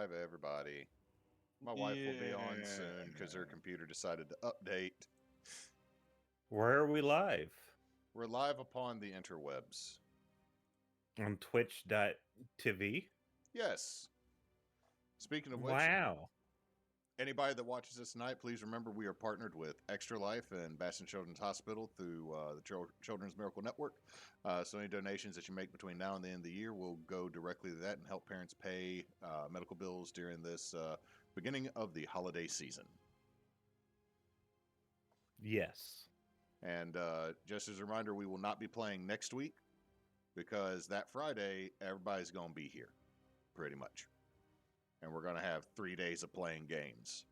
live, everybody. My wife will be on soon because her computer decided to update. Where are we live? We're live upon the interwebs. On twitch.tv? Yes. Speaking of which, Wow. anybody that watches this tonight, please remember we are partnered with Extra Life and Baston Children's Hospital through the Children's Miracle Network. So any donations that you make between now and the end of the year will go directly to that and help parents pay medical bills during this beginning of the holiday season. Yes. And just as a reminder, we will not be playing next week because that Friday, everybody's going to be here, pretty much. And we're going to have 3 days of playing games.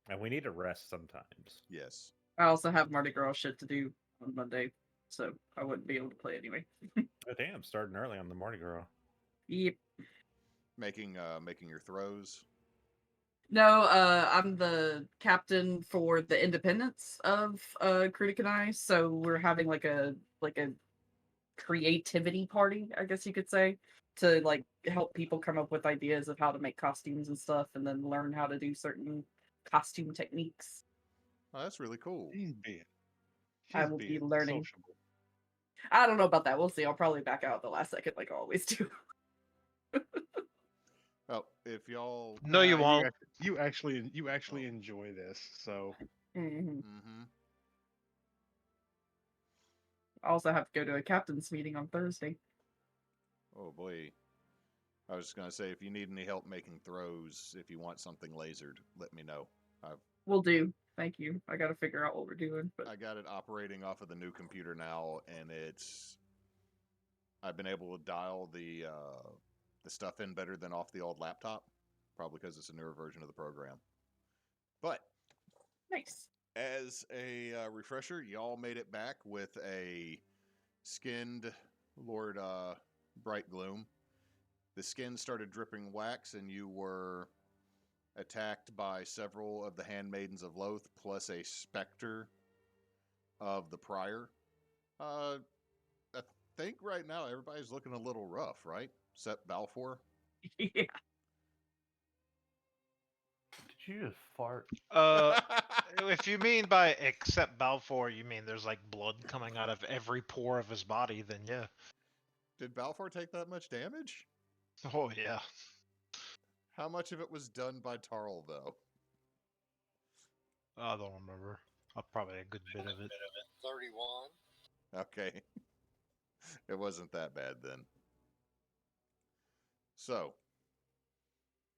And we need to rest sometimes. Yes. I also have Mardi Gras shit to do on Monday, so I wouldn't be able to play anyway. Oh, damn, starting early on the Mardi Gras. Yep. Making your throws. No, I'm the captain for the independence of Critic and I, so we're having like a creativity party, I guess you could say, to like help people come up with ideas of how to make costumes and stuff, and then learn how to do certain costume techniques. Oh, that's really cool. I will be learning. Sociable. I don't know about that. We'll see. I'll probably back out at the last second, like I always do. Oh, if y'all... No, you won't. You actually enjoy this, so... Mm-hmm. I also have to go to a captain's meeting on Thursday. Oh, boy. I was just going to say, if you need any help making throws, if you want something lasered, let me know. Will do. Thank you. I got to figure out what we're doing. But I got it operating off of the new computer now, and I've been able to dial the stuff in better than off the old laptop, probably because it's a newer version of the program. But nice. As a refresher, y'all made it back with a skinned Lord Brighthoume. The skin started dripping wax, and you were attacked by several of the handmaidens of Loth, plus a specter of the prior. I think right now everybody's looking a little rough, right? Except Balfour. Yeah. Did you just fart? If you mean by except Balfour, you mean there's like blood coming out of every pore of his body, then yeah. Did Balfour take that much damage? Oh, yeah. How much of it was done by Tarl, though? I don't remember. Probably a good bit of it. 31. Okay. It wasn't that bad then. So,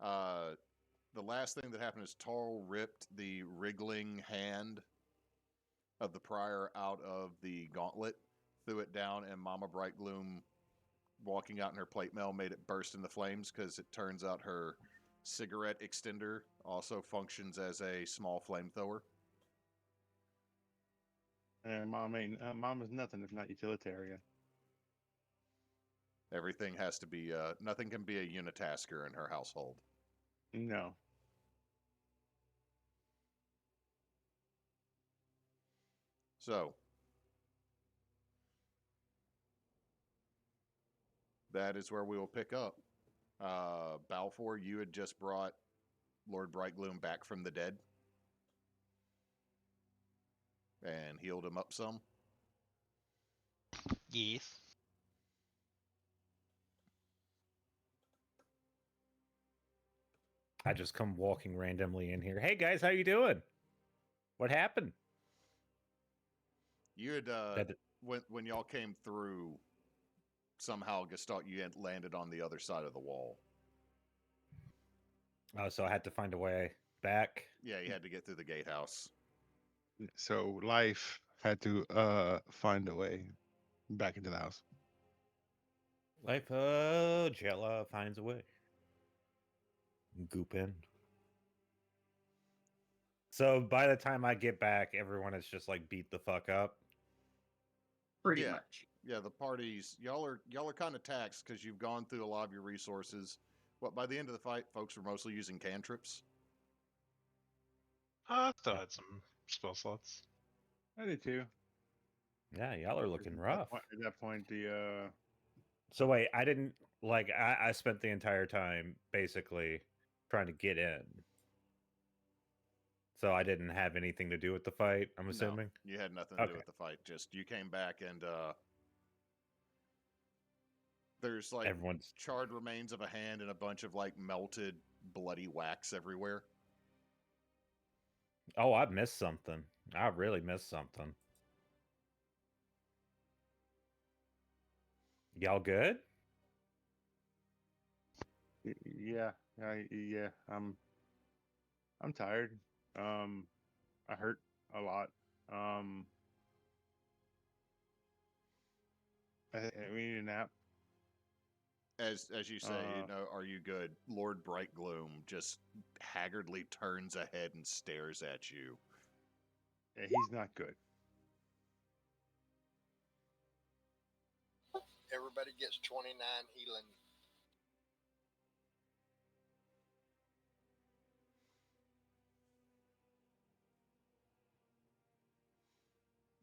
the last thing that happened is Tarl ripped the wriggling hand of the prior out of the gauntlet, threw it down, and Mama Brighthoume, walking out in her plate mail, made it burst into flames because it turns out her cigarette extender also functions as a small flamethrower. And Mom is nothing if not utilitarian. Everything has to be, nothing can be a unitasker in her household. No. So, that is where we will pick up. Balfour, you had just brought Lord Brighthoume back from the dead and healed him up some. Yes. I just come walking randomly in here. Hey guys, how you doing? What happened? You had when y'all came through, somehow Gestalt, you had landed on the other side of the wall. Oh, so I had to find a way back. Yeah, you had to get through the gatehouse. So Life had to find a way back into the house. Life of Jella finds a way. Goop in. So by the time I get back, everyone is just like beat the fuck up. Pretty much. Yeah, the parties, y'all are kind of taxed because you've gone through a lot of your resources. By the end of the fight, folks were mostly using cantrips. I still had some spell slots. I did too. Yeah, y'all are looking rough. At that point, the So wait, I didn't Like I spent the entire time basically trying to get in. So I didn't have anything to do with the fight, I'm assuming. No, you had nothing to do Okay. with the fight. Just you came back and there's like Everyone's charred remains of a hand and a bunch of like melted bloody wax everywhere. Oh, I missed something. I really missed something. Y'all good? Yeah, yeah. I'm tired. I hurt a lot. We need a nap. As you say, are you good? Lord Brighthoume just haggardly turns ahead and stares at you. Yeah, he's not good. Everybody gets 29 healing.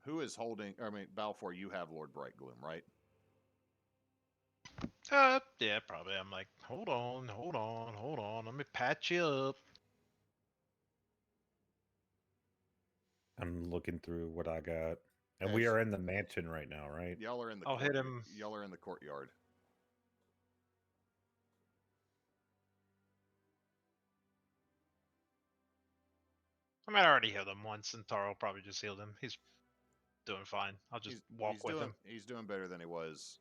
Who is holding? I mean, Balfour, you have Lord Brighthoume, right? Yeah, probably. I'm like, hold on. Let me patch you up. I'm looking through what I got. And As- we are in the mansion right now, right? Y'all are in the. I'll hit him. Y'all are in the courtyard. I mean, I already healed him once, and Taro probably just healed him. He's doing fine. I'll just walk with him. He's doing better than he was.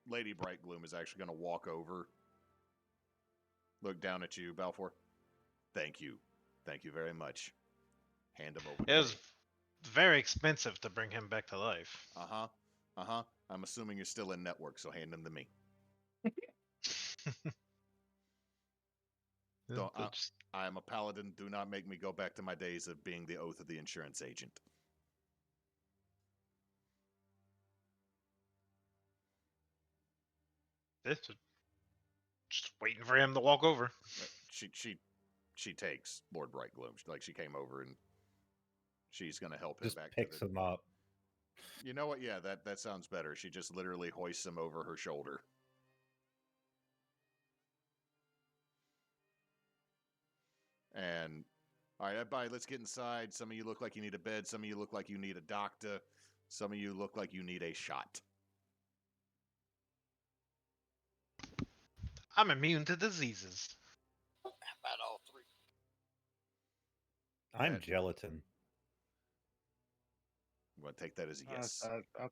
Lady Brighthoume is actually going to walk over, look down at you, Balfour. Thank you very much. Hand him over. It was very expensive to bring him back to life. I'm assuming you're still in network, so hand him to me. I am a paladin. Do not make me go back to my days of being the oath of the insurance agent. Just waiting for him to walk over. She takes Lord Brighthoume. Like she came over and she's gonna help him Just back. picks him up. You know what? Yeah, that sounds better. She just literally hoists him over her shoulder. And all right, everybody, let's get inside. Some of you look like you need a bed. Some of you look like you need a doctor. Some of you look like you need a shot. I'm immune to diseases. How about all three? I'm gelatin. You want to take that as a yes? I'll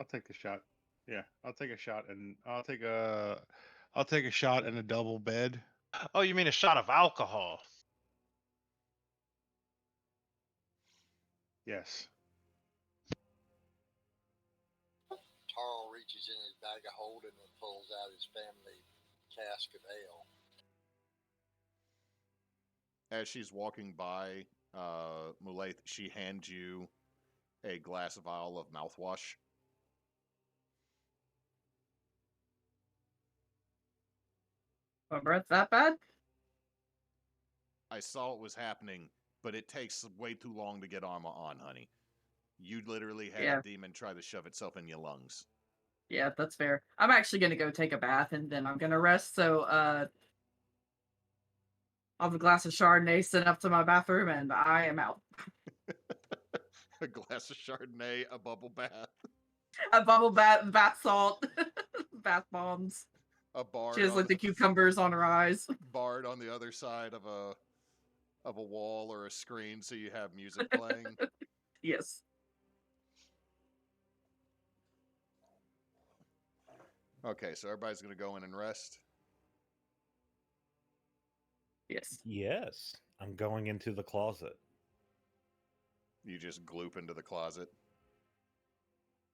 take a shot. Yeah, I'll take a shot, and I'll take a shot and a double bed. Oh, you mean a shot of alcohol? Yes. Taro reaches in his bag of holding and pulls out his family cask of ale. As she's walking by, Mulaith, she hands you a glass vial of mouthwash. My breath that bad? I saw it was happening, but it takes way too long to get armor on, honey. You literally had a demon try to shove itself in your lungs. Yeah, that's fair. I'm actually gonna go take a bath and then I'm gonna rest. So, I'll have a glass of Chardonnay sent up to my bathroom and I am out. A glass of Chardonnay, a bubble bath. A bubble bath, bath salt, bath bombs. A bard. She has like the cucumbers on her eyes. Bard on the other side of a wall or a screen, so you have music playing. Yes. Okay, so everybody's gonna go in and rest. Yes. Yes. I'm going into the closet. You just gloop into the closet.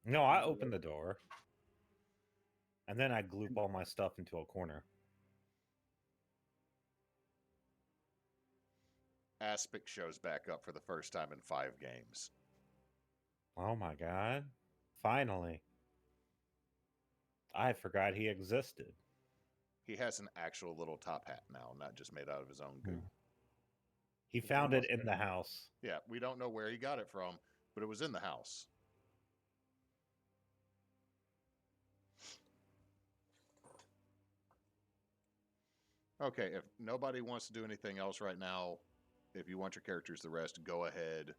No, I open the door. And then I gloop all my stuff into a corner. Aspic shows back up for the first time in 5 games. Oh my god. Finally. I forgot he existed. He has an actual little top hat now, not just made out of his own goo. He found it in the house. Yeah, we don't know where he got it from, but it was in the house. Okay, if nobody wants to do anything else right now, if you want your characters to rest, go ahead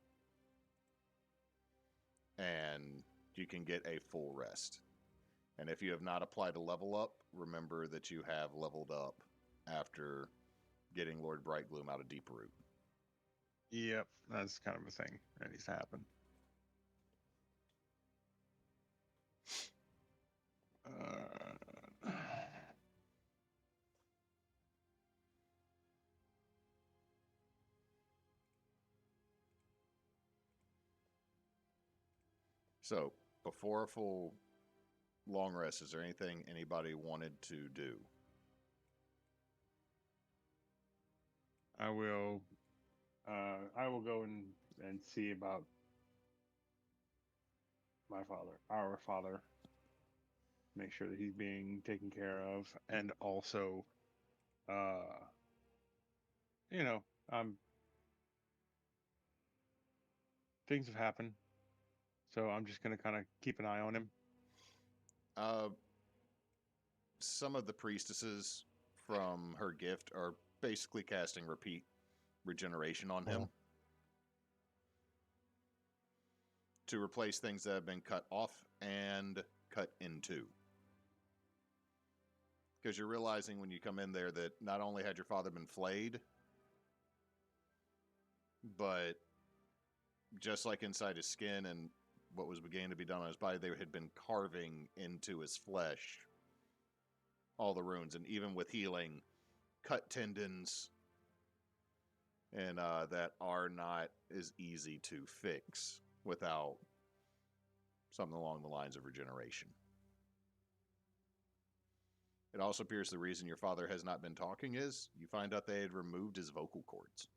and you can get a full rest. And if you have not applied a level up, remember that you have leveled up after getting Lord Brighthoume out of Deep Root. Yep, that's kind of a thing that needs to happen. So, before a full long rest, is there anything anybody wanted to do? I will go and see about my father, our father. Make sure that he's being taken care of, and also, things have happened, so I'm just gonna kind of keep an eye on him. Some of the priestesses from her gift are basically casting repeat regeneration on him to replace things that have been cut off and cut into. Because you're realizing when you come in there that not only had your father been flayed, but just like inside his skin and what was beginning to be done on his body, they had been carving into his flesh all the runes, and even with healing, cut tendons, and that are not as easy to fix without something along the lines of regeneration. It also appears the reason your father has not been talking is you find out they had removed his vocal cords.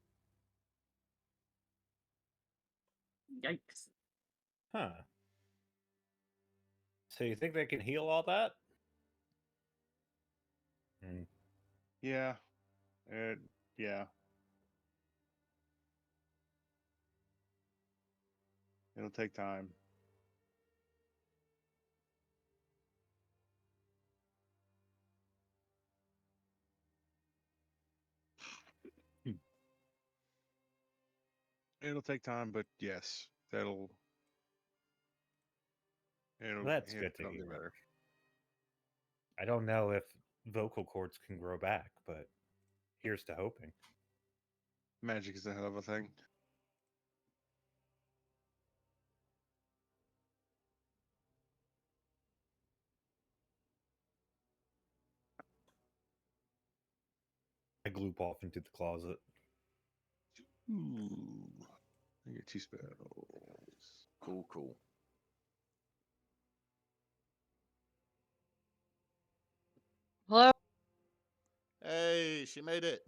Yikes. Huh. So you think they can heal all that? Yeah, yeah. It'll take time. It'll take time, but yes, it'll That's good to it'll be hear. better. I don't know if vocal cords can grow back, but here's to hoping. Magic is a hell of a thing. I gloop off into the closet. Ooh, I get 2 spells. Cool, cool. Hello? Hey, she made it.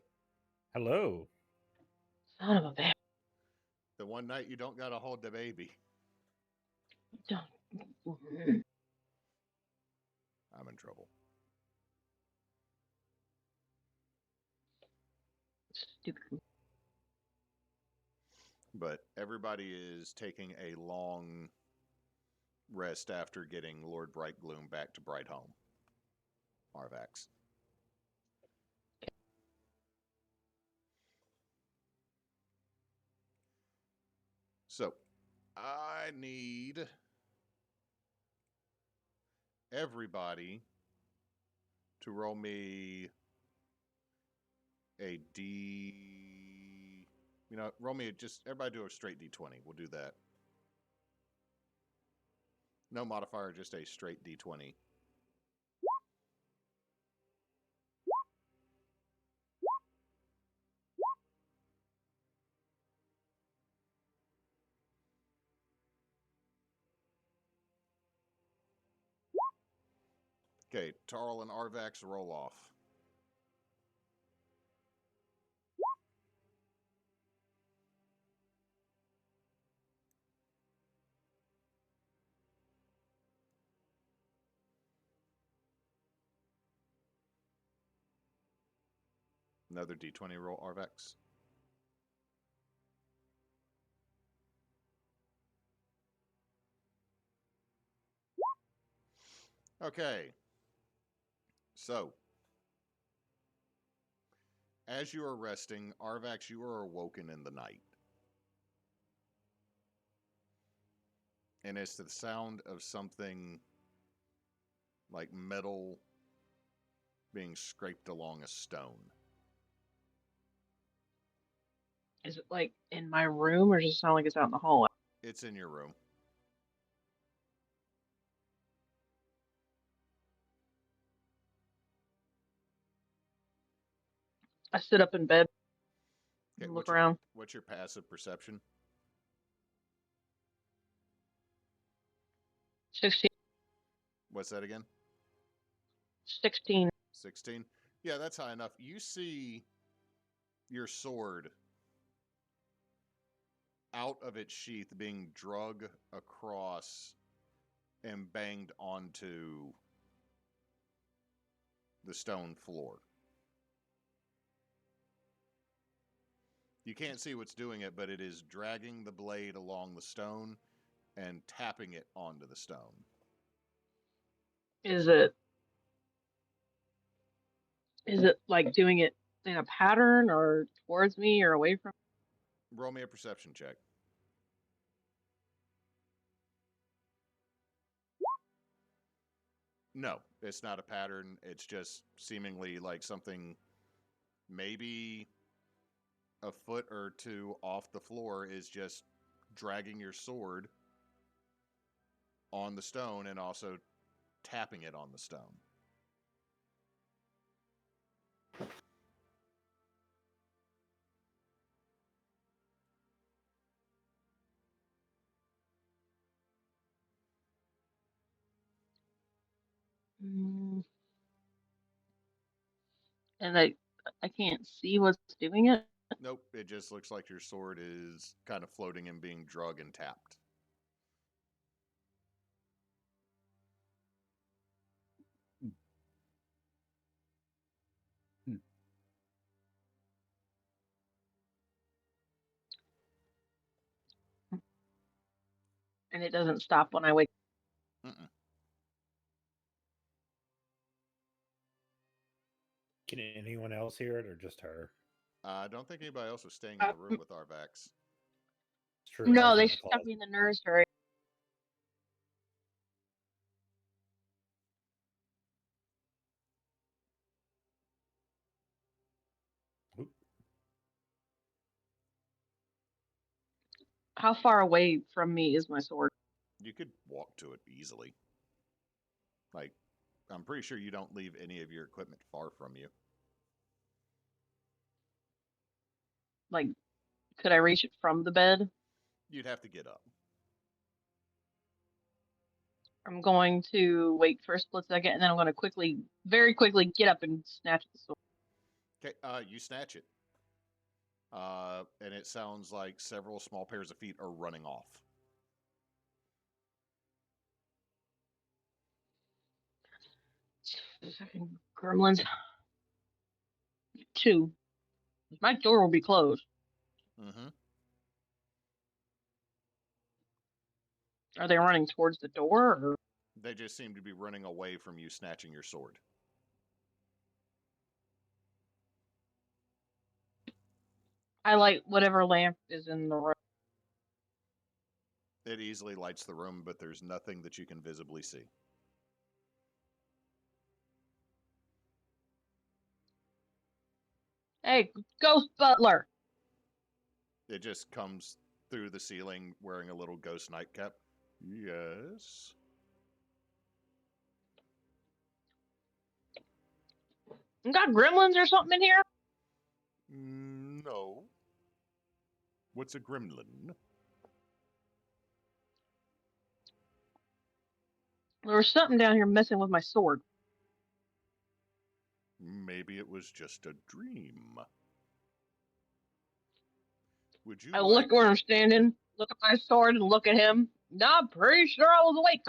Hello. Son of a bitch. The one night you don't gotta hold the baby. I'm in trouble. Stupid. But everybody is taking a long rest after getting Lord Brighthoume back to Brighthoume. Arvax. So, I need everybody to roll me a D. Roll me everybody do a straight D20. We'll do that. No modifier, just a straight D20. Okay, Tarl and Arvax roll off. Another D20 roll, Arvax. Okay. So, As you are resting, Arvax, you are awoken in the night. And it's the sound of something like metal being scraped along a stone. Is it like in my room, or does it sound like it's out in the hallway? It's in your room. I sit up in bed Okay, and look around. What's your passive perception? 16. What's that again? 16. 16? Yeah, that's high enough. You see your sword out of its sheath being drug across and banged onto the stone floor. You can't see what's doing it, but it is dragging the blade along the stone and tapping it onto the stone. Is it like doing it in a pattern or towards me or away from me? Roll me a perception check. No, it's not a pattern. It's just seemingly like something maybe a foot or two off the floor is just dragging your sword on the stone and also tapping it on the stone. Mm. And I can't see what's doing it. Nope, it just looks like your sword is kind of floating and being drug and tapped. And it doesn't stop when I wake. Mm-mm. Can anyone else hear it or just her? I don't think anybody else was staying in the room with Arvax. It's true. I No, was they in the stuck closet. me in the nursery. Oop. How far away from me is my sword? You could walk to it easily. Like, I'm pretty sure you don't leave any of your equipment far from you. Like, could I reach it from the bed? You'd have to get up. I'm going to wait for a split second, and then I'm going to very quickly get up and snatch the sword. Okay, you snatch it. And it sounds like several small pairs of feet are running off. Fucking gremlins. 2. My door will be closed. Mm-hmm. Are they running towards the door? Or? They just seem to be running away from you snatching your sword. I light whatever lamp is in the room. It easily lights the room, but there's nothing that you can visibly see. Hey, Ghost Butler! It just comes through the ceiling wearing a little ghost nightcap. Yes. You got gremlins or something in here? No. What's a gremlin? There was something down here messing with my sword. Maybe it was just a dream. Would you I like... look where I'm standing, look at my sword, and look at him. No, I'm pretty sure I was awake.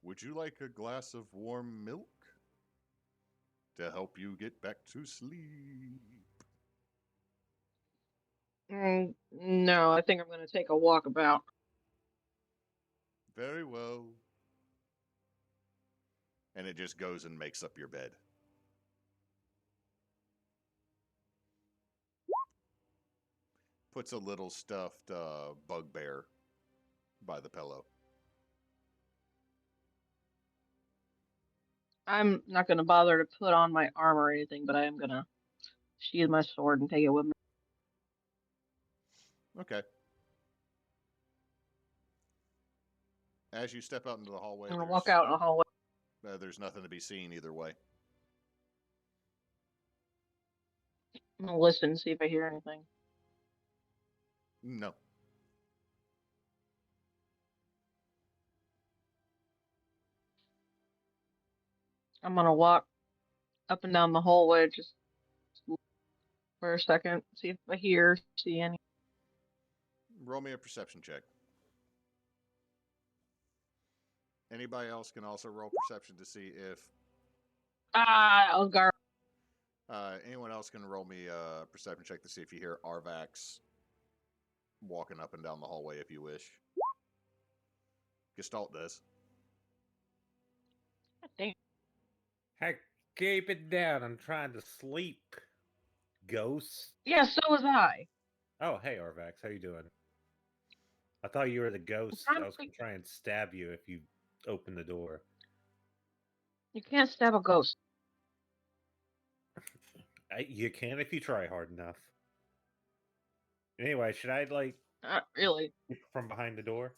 Would you like a glass of warm milk to help you get back to sleep? No, I think I'm going to take a walkabout. Very well. And it just goes and makes up your bed. puts a little stuffed bugbear by the pillow. I'm not going to bother to put on my armor or anything, but I am going to sheathe my sword and take it with me. Okay. As you step out into the hallway, I'm going to walk out in the hallway. There's nothing to be seen either way. I'm going to listen and see if I hear anything. No. I'm going to walk up and down the hallway just for a second, see if I see any. Roll me a perception check. Anybody else can also roll perception to see if... Elgar. anyone else can roll me a perception check to see if you hear Arvax walking up and down the hallway if you wish. Gestalt does. Damn. Heck, keep it down. I'm trying to sleep. Ghost. Yeah, so was I. Oh, hey, Arvax. How you doing? I thought you were the ghost. trying I was going to try and stab you if you open the door. You can't stab a ghost. You can if you try hard enough. Anyway, should I, like... Not really. From behind the door?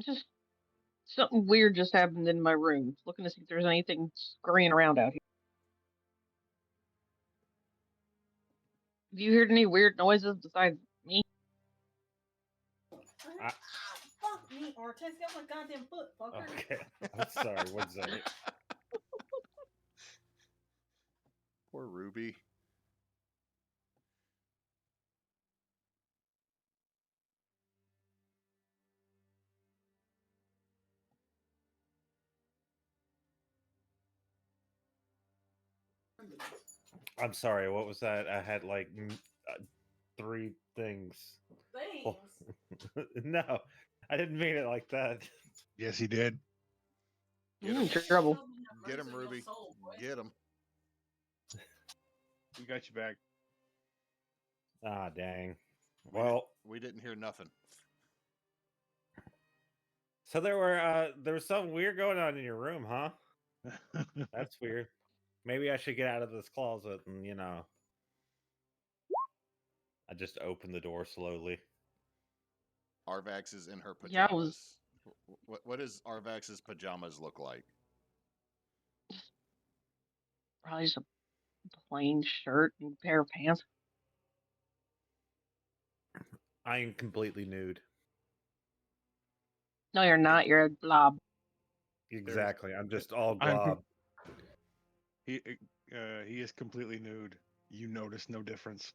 Just something weird just happened in my room. Looking to see if there's anything scurrying around out here. Have you heard any weird noises besides me? Fuck me, Artest. Get my goddamn foot, fucker. Okay. I'm sorry. 1 second. Poor Ruby. I'm sorry. What was that? I had like 3 things. Things. No, I didn't mean it like that. Yes, he did. I'm in trouble. Get him, Ruby. Get him. We got you back. Ah, dang. Well, we didn't hear nothing. So there was something weird going on in your room, huh? That's weird. Maybe I should get out of this closet and, I just opened the door slowly. Arvax is in her pajamas. Yeah, I was... What does Arvax's pajamas look like? Probably just a plain shirt and a pair of pants. I am completely nude. No, you're not. You're a blob. Exactly. I'm just all glob. He is completely nude. You notice no difference.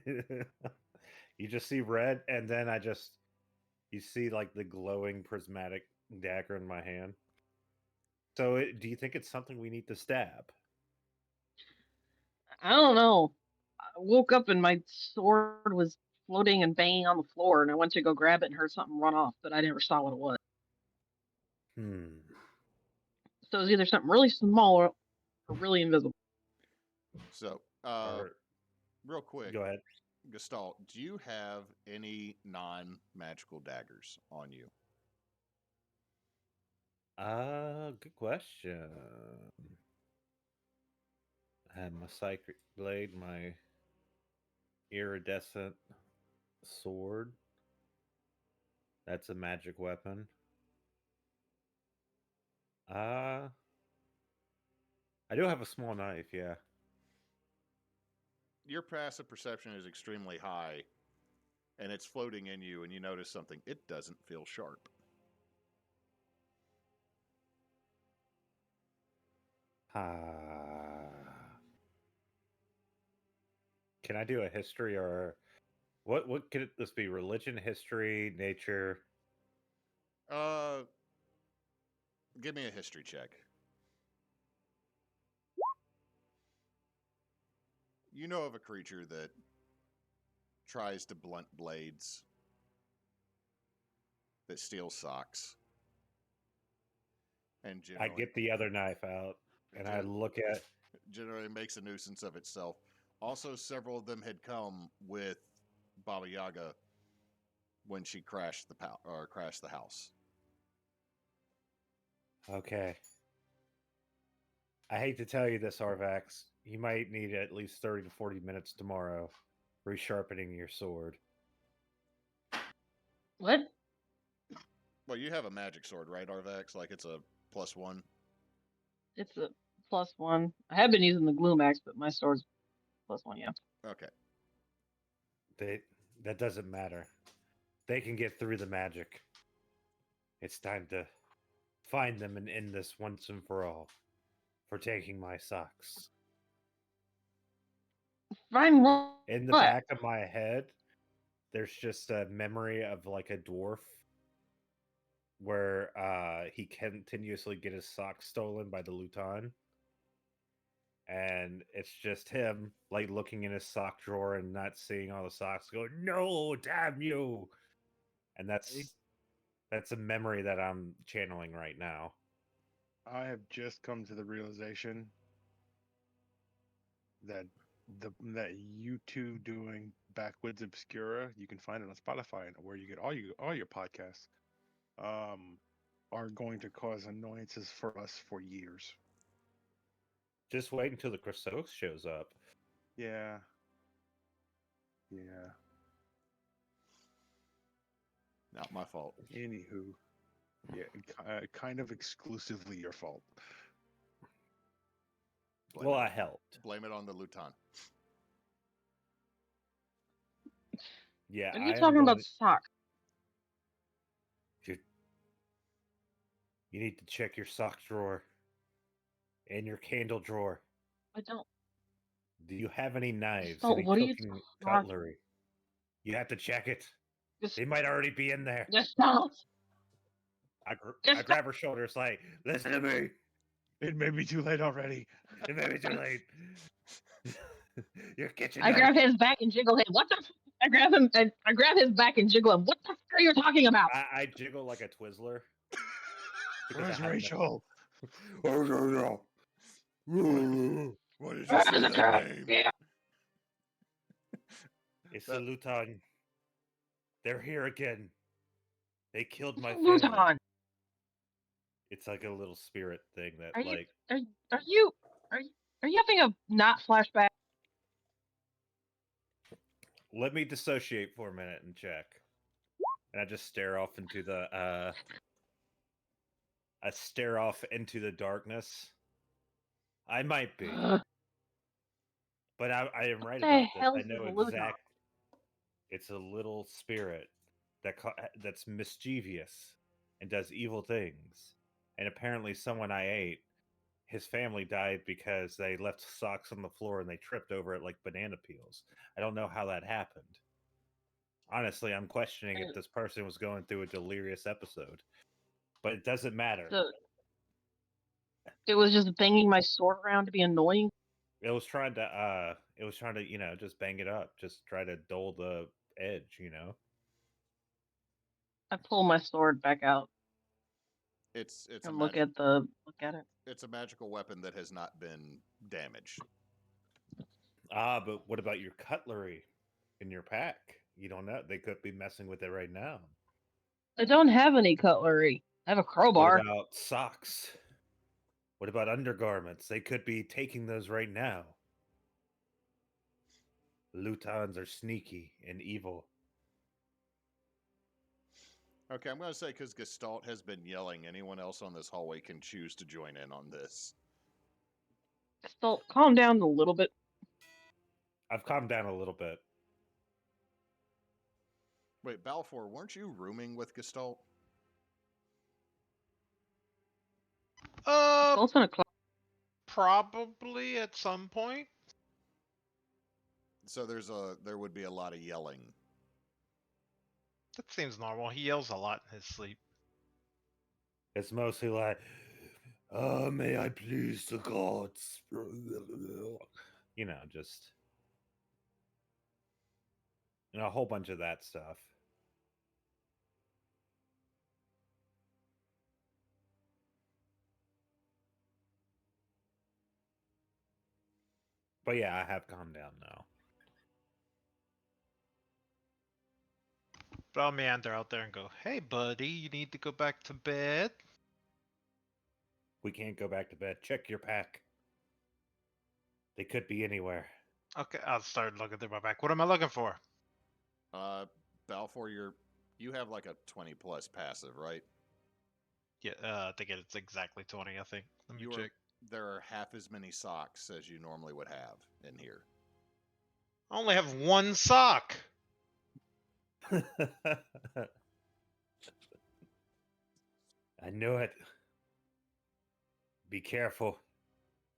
You just see red, and then you see like the glowing prismatic dagger in my hand. So, do you think it's something we need to stab? I don't know. I woke up and my sword was floating and banging on the floor, and I went to go grab it and heard something run off, but I never saw what it was. So it was either something really small or really invisible. So, real quick. Go ahead. Gestalt, do you have any non-magical daggers on you? Good question. I have my psychic blade, my iridescent sword. That's a magic weapon. I do have a small knife, yeah. Your passive perception is extremely high, and it's floating in you, and you notice something. It doesn't feel sharp. Can I do a history or what could this be? Religion, history, nature? Give me a history check. You know of a creature that tries to blunt blades, that steals socks, and I get the other knife out and I look at. Generally makes a nuisance of itself. Also, several of them had come with Baba Yaga when she crashed crashed the house. Okay. I hate to tell you this, Arvax. You might need at least 30 to 40 minutes tomorrow resharpening your sword. What? Well, you have a magic sword, right, Arvax? Like it's a +1. It's a +1. I have been using the Gloomax, but my sword's +1, yeah. Okay. That doesn't matter. They can get through the magic. It's time to find them and end this once and for all. For taking my socks. Fine, what? In the back of my head, there's just a memory of like a dwarf where he continuously get his socks stolen by the Lutin. And it's just him like looking in his sock drawer and not seeing all the socks, going, "No, damn you!" And that's a memory that I'm channeling right now. I have just come to the realization that that you two doing Backwoods Obscura, you can find it on Spotify and where you get all your podcasts, are going to cause annoyances for us for years. Just wait until the Chrysos shows up. Yeah. Not my fault. Anywho, yeah, kind of exclusively your fault. Blame Well, it- I helped. Blame it on the Luton. Yeah, What are you I am talking about going- socks? You need to check your sock drawer and your candle drawer. I don't. Do you have any knives? Don't- Any what are you cooking talking- cutlery? You have to check it. Just, They might already be in there. just don't. I Just grab her shoulders like, listen to me. It may be too late already. It may be too late. Your kitchen I knife. grab his back and jiggle him. What the? I grab him and I grab his back and jiggle him. What the are you talking about? I jiggle like a Twizzler. because I Where's have no- Rachel? What did you say that name? Yeah. It's the Luton. They're here again. They killed my Luton. family. It's like a little spirit thing that Are you- like Are you having a not flashback? let me dissociate for a minute and check. And I just stare off into the I stare off into the darkness. I might be. But I am right the about hell this. I is know a Luton? exact. It's a little spirit that's mischievous and does evil things. And apparently, someone I ate, his family died because they left socks on the floor and they tripped over it like banana peels. I don't know how that happened. Honestly, I'm questioning if this person was going through a delirious episode. But it doesn't matter. So, it was just banging my sword around to be annoying. It was trying to, just bang it up, just try to dull the edge, I pull my sword back out It's a and look magic, at it. it's a magical weapon that has not been damaged. But what about your cutlery in your pack? You don't know. They could be messing with it right now. I don't have any cutlery. I have a crowbar. What about socks? What about undergarments? They could be taking those right now. Lutons are sneaky and evil. Okay, I'm going to say because Gestalt has been yelling, anyone else on this hallway can choose to join in on this. Still, calm down a little bit. I've calmed down a little bit. Wait, Balfour, weren't you rooming with Gestalt? Also, a Probably at some point. So there would be a lot of yelling. That seems normal. He yells a lot in his sleep. It's mostly like, may I please the gods? Just a whole bunch of that stuff. But yeah, I have calmed down now. But I'll meander out there and go, "Hey, buddy, you need to go back to bed." We can't go back to bed. Check your pack. They could be anywhere. Okay, I'll start looking through my back. What am I looking for? Balfour, you have like a 20 plus passive, right? Yeah, I think it's exactly 20. I think. Let me check. There are half as many socks as you normally would have in here. I only have one sock. I knew it. Be careful.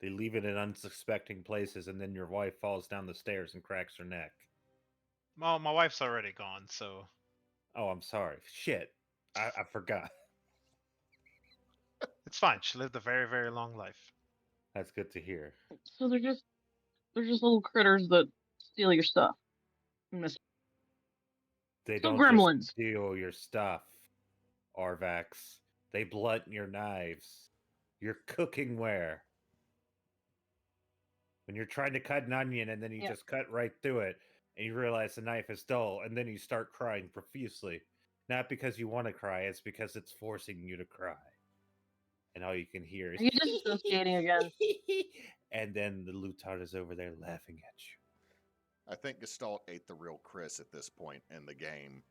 They leave it in unsuspecting places, and then your wife falls down the stairs and cracks her neck. Well, my wife's already gone, so. Oh, I'm sorry. Shit. I forgot. It's fine. She lived a very, very long life. That's good to hear. So they're just little critters that steal your stuff. Miss- They So don't gremlins. just steal your stuff, Arvax. They blunt your knives, your cooking ware. When you're trying to cut an onion and then you just cut right through it and you realize the knife is dull and then you start crying profusely. Not because you want to cry, it's because it's forcing you to cry. And all you can hear is Are you disassociating again? and then the Lutin is over there laughing at you. I think Gestalt ate the real Chris at this point in the game.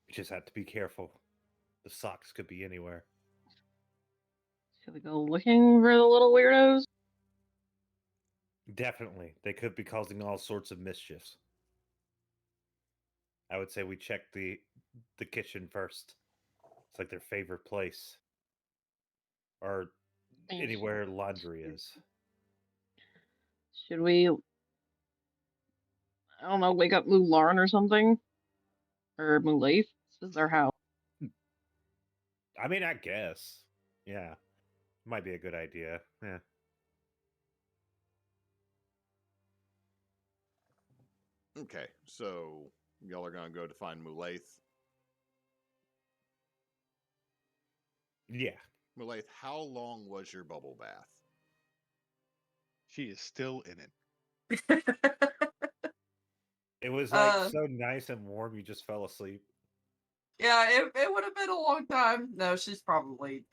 You just have to be careful. The socks could be anywhere. Should we go looking for the little weirdos? Definitely. They could be causing all sorts of mischiefs. I would say we check the kitchen first. It's like their favorite place. Or anywhere laundry is. Should we, I don't know, wake up Mularn or something? Or Mulaith? This is their house. I mean, I guess. Yeah. Might be a good idea. Yeah. Okay, so y'all are going to go to find Mulaith. Yeah. Mulaith, how long was your bubble bath? She is still in it. It was like so nice and warm, you just fell asleep. Yeah, it would have been a long time. No, she probably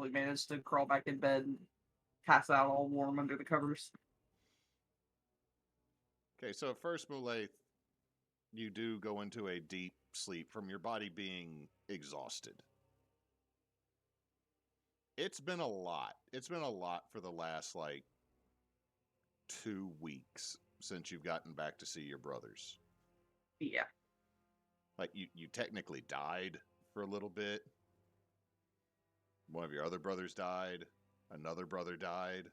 managed to crawl back in bed and pass out all warm under the covers. Okay, so at first, Mulaith, you do go into a deep sleep from your body being exhausted. It's been a lot. It's been a lot for the last, 2 weeks since you've gotten back to see your brothers. Yeah. Like, you technically died for a little bit. One of your other brothers died. Another brother died.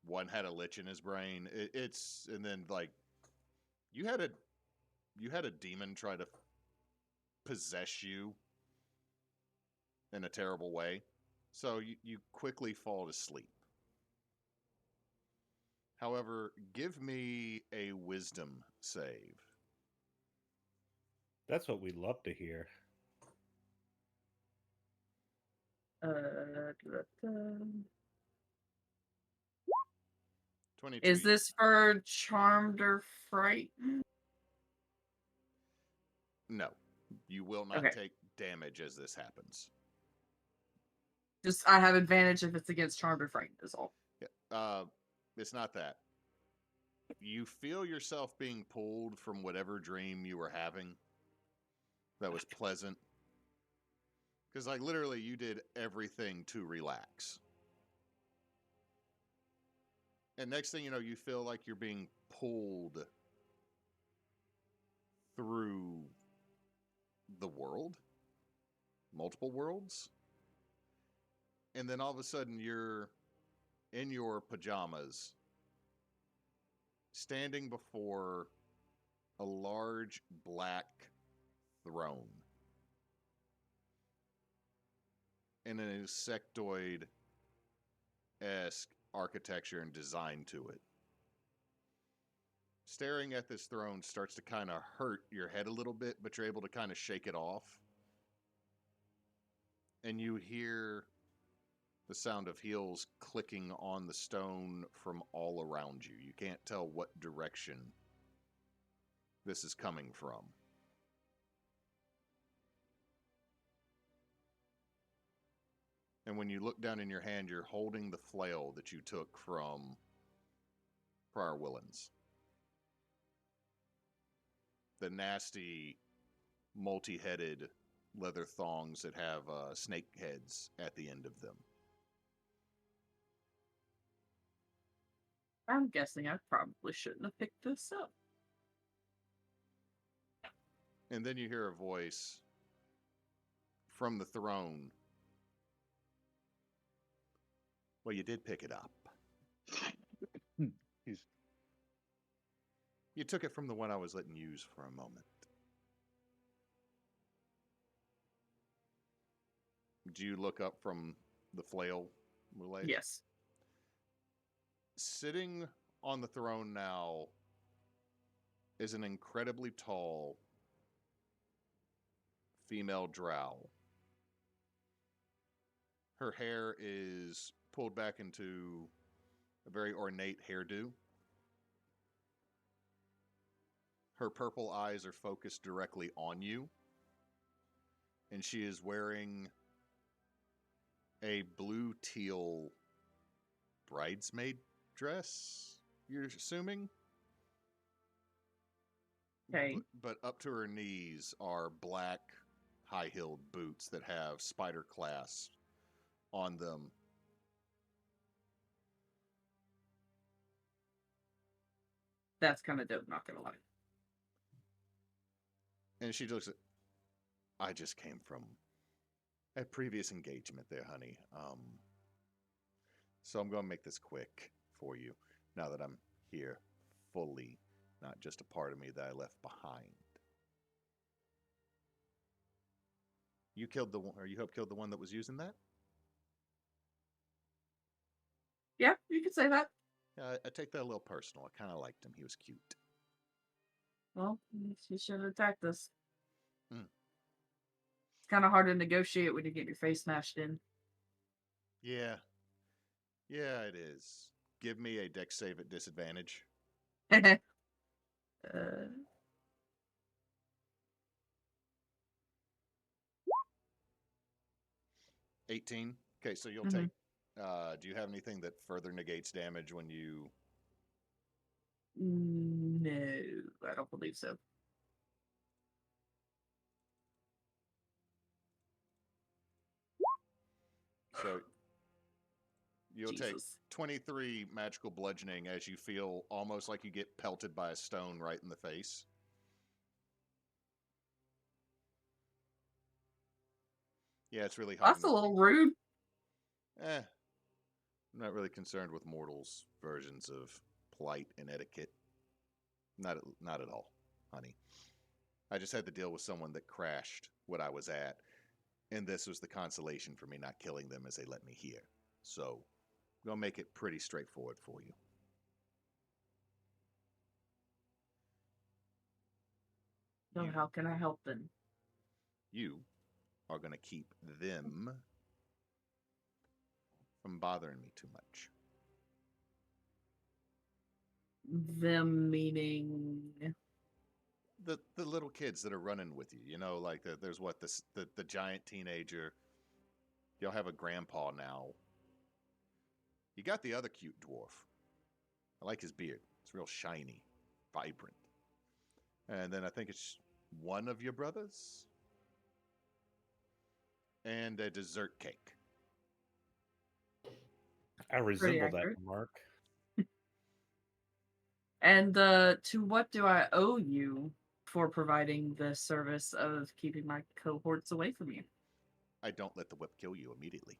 One had a lich in his brain. And then, you had a demon try to possess you in a terrible way. So you quickly fall to sleep. However, give me a wisdom save. That's what we love to hear. Da-da-da. 22. Is this for charmed or frightened? No. You will not Okay. take damage as this happens. Just I have advantage if it's against charmed or frightened is all. Yeah. It's not that. You feel yourself being pulled from whatever dream you were having that was pleasant. Because, literally, you did everything to relax. And next thing you know, you feel like you're being pulled through the world, multiple worlds. And then all of a sudden, you're in your pajamas, standing before a large black throne and an insectoid-esque architecture and design to it. Staring at this throne starts to kind of hurt your head a little bit, but you're able to kind of shake it off. And you hear the sound of heels clicking on the stone from all around you. You can't tell what direction this is coming from. And when you look down in your hand, you're holding the flail that you took from Prior Willans. The nasty, multi-headed leather thongs that have snake heads at the end of them. I'm guessing I probably shouldn't have picked this up. And then you hear a voice from the throne. Well, you did pick it up. You took it from the one I was letting use for a moment. Do you look up from the flail, Mulay? Yes. Sitting on the throne now is an incredibly tall female drow. Her hair is pulled back into a very ornate hairdo. Her purple eyes are focused directly on you. And she is wearing a blue teal bridesmaid dress, you're assuming? Okay. But up to her knees are black high-heeled boots that have spider clasps on them. That's kind of dope, not gonna lie. And she looks at, I just came from a previous engagement there, honey. So I'm going to make this quick for you now that I'm here fully, not just a part of me that I left behind. You killed the one, or you helped kill the one that was using that? Yeah, you could say that. I take that a little personal. I kind of liked him. He was cute. Well, you should have attacked us. Hmm. It's kind of hard to negotiate when you get your face smashed in. Yeah. Yeah, it is. Give me a dex save at disadvantage. 18. Okay, so you'll take. Do you have anything that further negates damage when you? No, I don't believe so. So you'll take Jesus. 23 magical bludgeoning as you feel almost like you get pelted by a stone right in the face. Yeah, it's really hot. That's a little rude. I'm not really concerned with mortals' versions of polite and etiquette. Not at all, honey. I just had to deal with someone that crashed what I was at, and this was the consolation for me not killing them as they let me here. So, I'm going to make it pretty straightforward for you. So how can I help then? You are going to keep them from bothering me too much. Them meaning The little kids that are running with you, you know, like there's what the giant teenager. Y'all have a grandpa now. You got the other cute dwarf. I like his beard. It's real shiny, vibrant. And then I think it's one of your brothers and a dessert cake. I resemble that accurate. remark. And to what do I owe you for providing the service of keeping my cohorts away from you? I don't let the whip kill you immediately.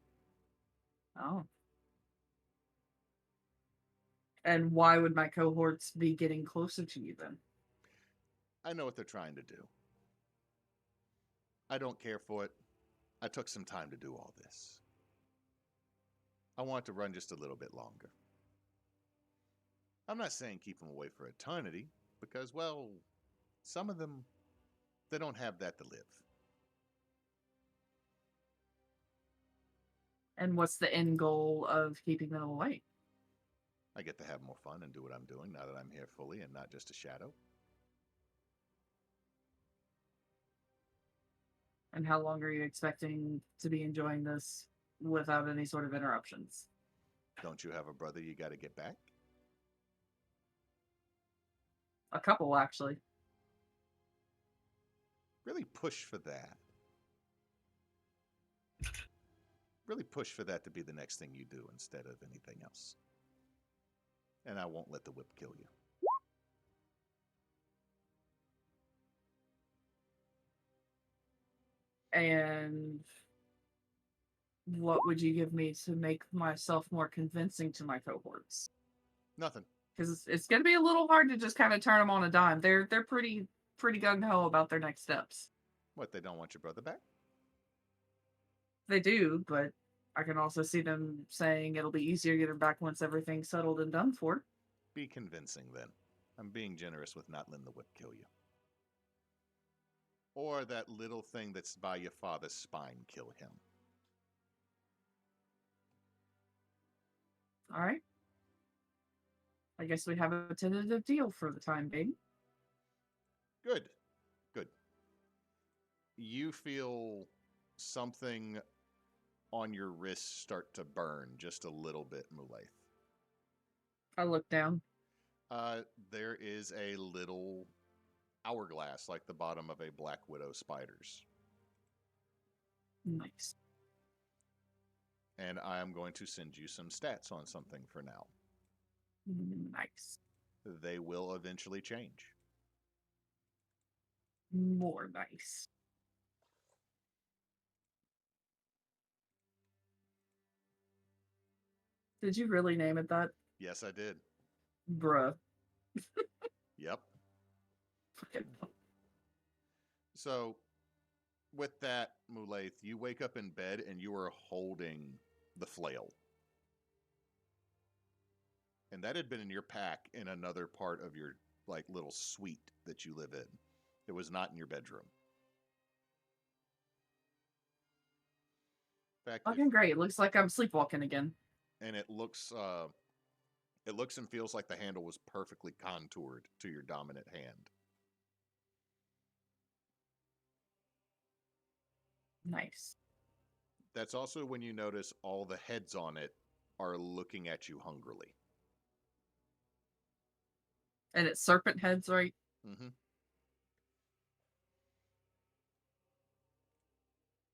Oh. And why would my cohorts be getting closer to you then? I know what they're trying to do. I don't care for it. I took some time to do all this. I want to run just a little bit longer. I'm not saying keep them away for eternity, because, well, some of them, they don't have that to live. And what's the end goal of keeping them away? I get to have more fun and do what I'm doing now that I'm here fully and not just a shadow. And how long are you expecting to be enjoying this without any sort of interruptions? Don't you have a brother you got to get back? A couple, actually. Really push for that. Really push for that to be the next thing you do instead of anything else. And I won't let the whip kill you. And what would you give me to make myself more convincing to my cohorts? Nothing. Because it's going to be a little hard to just kind of turn them on a dime. They're pretty gung-ho about their next steps. What, they don't want your brother back? They do, but I can also see them saying it'll be easier to get her back once everything's settled and done for. Be convincing, then. I'm being generous with not letting the whip kill you. Or that little thing that's by your father's spine kill him. All right. I guess we have a tentative deal for the time being. Good. Good. You feel something on your wrist start to burn just a little bit, Mulaith. I look down. There is a little hourglass like the bottom of a Black Widow spider's. Nice. And I am going to send you some stats on something for now. Nice. They will eventually change. More nice. Did you really name it that? Yes, I did. Bruh. Yep. Fucking So, with that, Mulaith, you wake up in bed and you are holding the flail. And that had been in your pack in another part of your little suite that you live in. It was not in your bedroom. In fact, fucking great. Looks like I'm sleepwalking again. and it looks and feels like the handle was perfectly contoured to your dominant hand. Nice. That's also when you notice all the heads on it are looking at you hungrily. And it's serpent heads, right? Mm-hmm.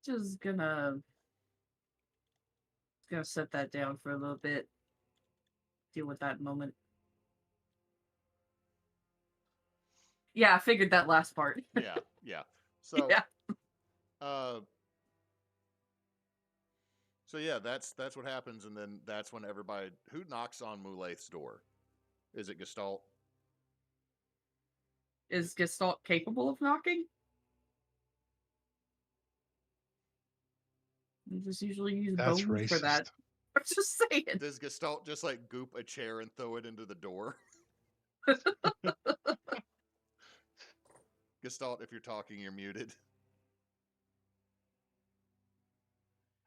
Just gonna set that down for a little bit. Deal with that moment. Yeah, I figured that last part. Yeah. So yeah. So yeah, that's what happens, and then that's when everybody who knocks on Mulaith's door. Is it Gestalt? Is Gestalt capable of knocking? You just usually use That's bones for that. racist. I'm just saying. Does Gestalt just goop a chair and throw it into the door? Gestalt, if you're talking, you're muted.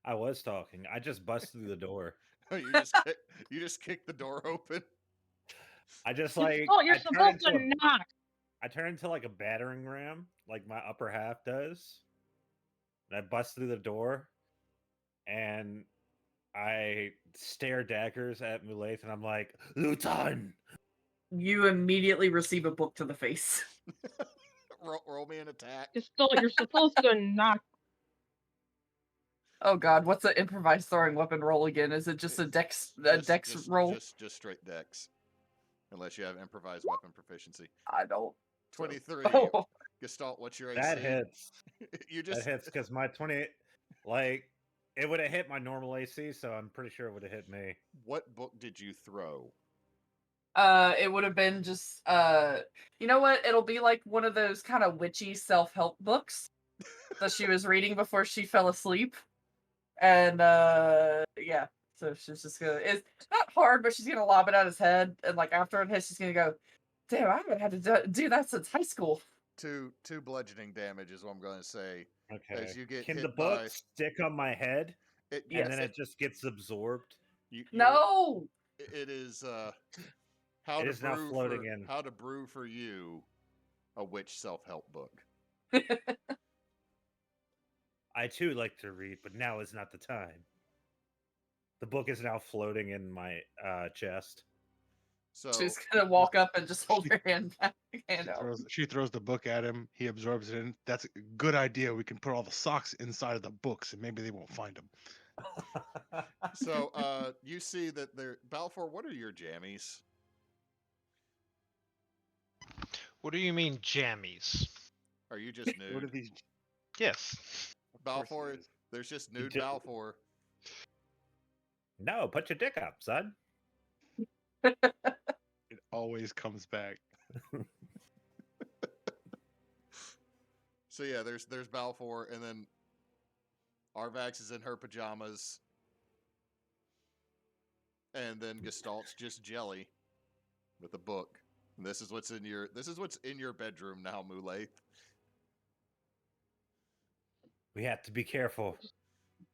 I was talking. I just busted through the door. Oh, you just kicked the door open. I just Oh, you're I turn supposed to into knock. I turn into a battering ram, like my upper half does. And I bust through the door, and I stare daggers at Mulaith, and I'm like, Lutin! You immediately receive a book to the face. Roll me an attack. You're supposed to knock. Oh god, what's an improvised throwing weapon roll again? Is it just a dex roll? Just straight dex. Unless you have improvised weapon proficiency. I don't. 23. Oh. Gestalt, what's your AC? That hits. That hits because my 28, it would have hit my normal AC, so I'm pretty sure it would have hit me. What book did you throw? It would have been just you know what? It'll be like one of those kind of witchy self-help books that she was reading before she fell asleep. And yeah. So she's just gonna. It's not hard, but she's gonna lob it at his head, and like after it hits, she's gonna go, "Damn, I haven't had to do that since high school." Two bludgeoning damage is what I'm going to say. Okay. As you get Can hit the book by stick on my head it, Yes. and then it just gets absorbed? No. It is It is now floating in. How to Brew for You, a witch self-help book. I too like to read, but now is not the time. The book is now floating in my chest. So She's gonna walk up and just hold her hand out. She throws the book at him. He absorbs it in. That's a good idea. We can put all the socks inside of the books, and maybe they won't find them. So you see that there, Balfour. What are your jammies? What do you mean jammies? Are you just What are nude? these? Yes. Balfour, it is. there's just nude just- Balfour. No, put your dick up, son. It always comes back. So yeah, there's Balfour, and then Arvax is in her pajamas, and then Gestalt's just jelly with a book. And this is what's in your bedroom now, Mulaith. We have to be careful.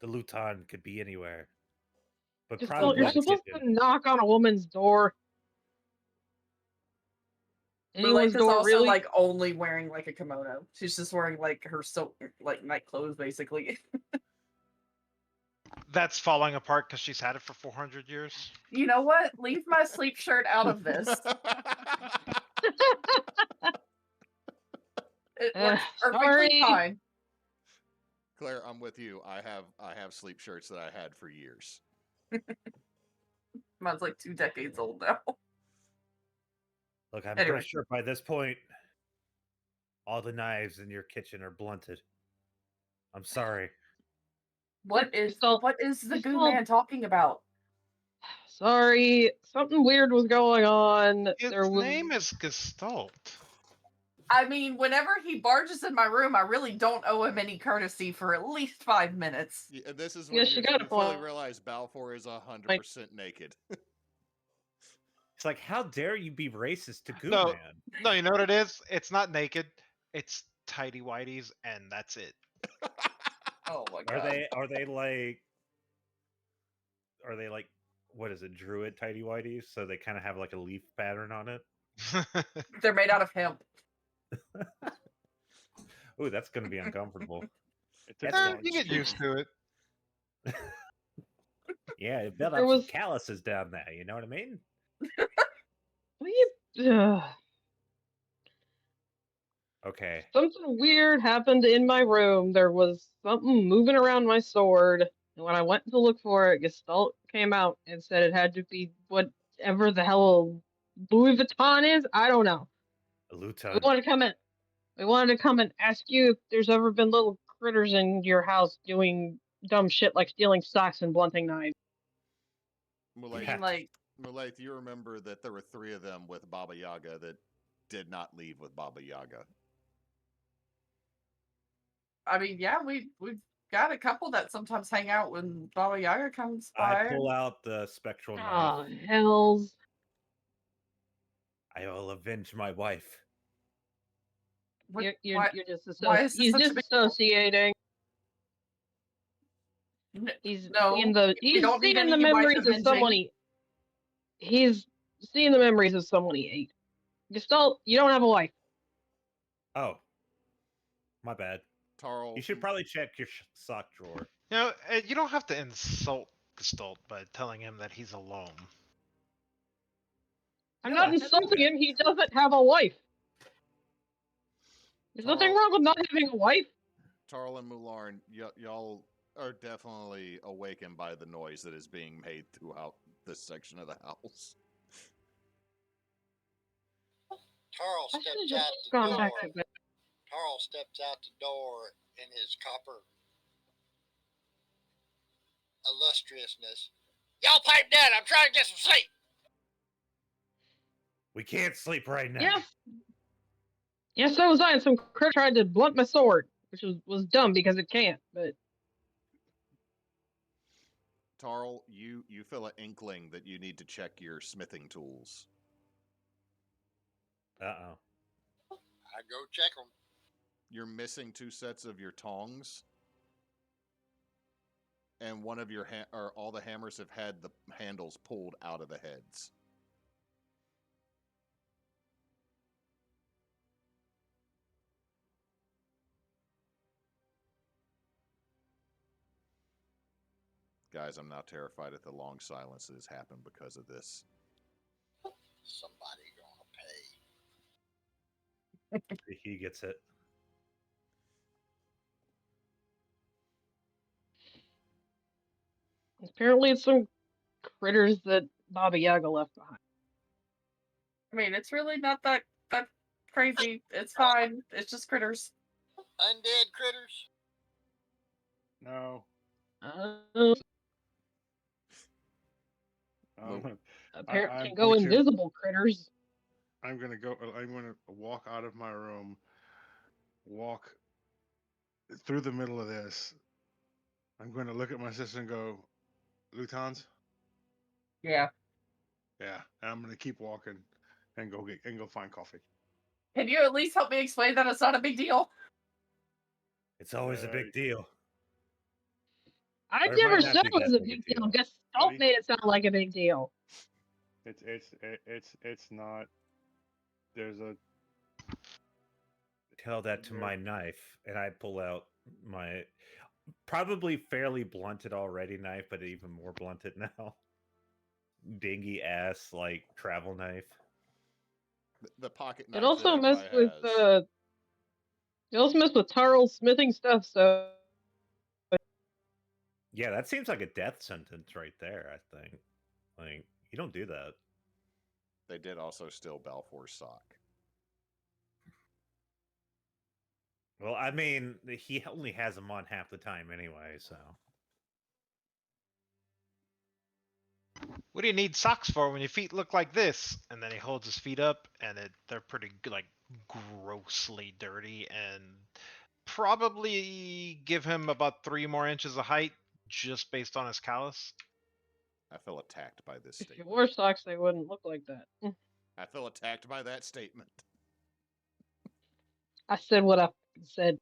The Lutin could be anywhere. But Just probably you're in the supposed kitchen. to knock on a woman's door. Anyone's Mulaith is door, also really? like only wearing like a kimono. She's just wearing like her like night clothes basically. That's falling apart because she's had it for 400 years. You know what? Leave my sleep shirt out of this. It works perfectly Sorry. fine. Claire, I'm with you. I have sleep shirts that I had for years. Mine's like 2 decades old now. Look, I'm Anyway. pretty sure by this point, all the knives in your kitchen are blunted. I'm sorry. What is Gestalt- the goo Gestalt- man talking about? Sorry, something weird was going on. His There was name is Gestalt. I mean, whenever he barges in my room, I really don't owe him any courtesy for at least 5 minutes. Yeah, and this is Yeah, when she you got a fully point. realize Balfour is 100% naked. It's like, how dare you be racist to Goo No. Man? No, you know what it is? It's not naked. It's tidy whities, and that's it. Oh my Are god. they like what is it, druid tidy whities? So they kind of have like a leaf pattern on it. They're made out of hemp. Ooh, that's gonna be uncomfortable. It's a That's dog You get street. used to it. Yeah, it built There up was- some calluses down there. You know what I mean? Okay. Something weird happened in my room. There was something moving around my sword, and when I went to look for it, Gestalt came out and said it had to be whatever the hell Louis Vuitton is. I don't know. A We Lutin. wanted to come in. We wanted to come and ask you if there's ever been little critters in your house doing dumb shit like stealing socks and blunting knives. Mulaith, Yeah. Like, Mulaith, you remember that there were 3 of them with Baba Yaga that did not leave with Baba Yaga. I mean, yeah, we've got a couple that sometimes hang out when Baba Yaga comes by. I pull out the spectral knife. Oh, hells. I will avenge my wife. What- You're why- just why is this he's such a big deal? disassociating. N- He's No, seeing the we don't need seeing the any wife memories of someone avenging. he's seeing the memories of someone he ate. Gestalt, you don't have a wife. Oh, my bad. Tarl, You should probably check your sock drawer. You know, you don't have to insult Gestalt by telling him that he's alone. I'm No, not I didn't do insulting that. him. He doesn't have a wife. There's nothing Tarl- wrong with not having a wife. Tarl and Mularn, y'all are definitely awakened by the noise that is being made throughout this section of the house. Tarl I should steps have out just the gone door. back to bed. Tarl steps out the door in his copper illustriousness. Y'all pipe down. I'm trying to get some sleep. We can't sleep right now. Yes. Yes, so was I. And some critter tried to blunt my sword, which was dumb because it can't. But Tarl, you feel an inkling that you need to check your smithing tools. Uh-oh. I go check them. You're missing 2 sets of your tongs, and one of your or all the hammers have had the handles pulled out of the heads. Guys, I'm now terrified at the long silence that has happened because of this. Somebody gonna pay. He gets it. Apparently, it's some critters that Baba Yaga left behind. I mean, it's really not that crazy. It's fine. It's just critters. Undead critters. No. Apparently, I'm go going to- invisible critters. I'm gonna walk out of my room, walk through the middle of this. I'm going to look at my sister and go, Lutons? Yeah. Yeah. And I'm gonna keep walking and go find coffee. Can you at least help me explain that it's not a big deal? It's always a big deal. I Or it never might not said be it was that a big a big deal. deal. Gestalt Buddy? made it sound like a big deal. It's not. There's a. Tell that to my knife, and I pull out my probably fairly blunted already knife, but even more blunted now. Dingy ass like travel knife. The pocket knife. It also that messed with has. It also messed with Tarl's smithing stuff. So Yeah, that seems like a death sentence right there. I think, like, you don't do that. They did also steal Balfour's sock. Well, I mean, he only has them on half the time anyway, so. What do you need socks for when your feet look like this? And then he holds his feet up, and they're pretty like grossly dirty, and probably give him about 3 more inches of height just based on his callus. I feel attacked by this if you statement. wore socks, they wouldn't look like that. I feel attacked by that statement. I said what I said.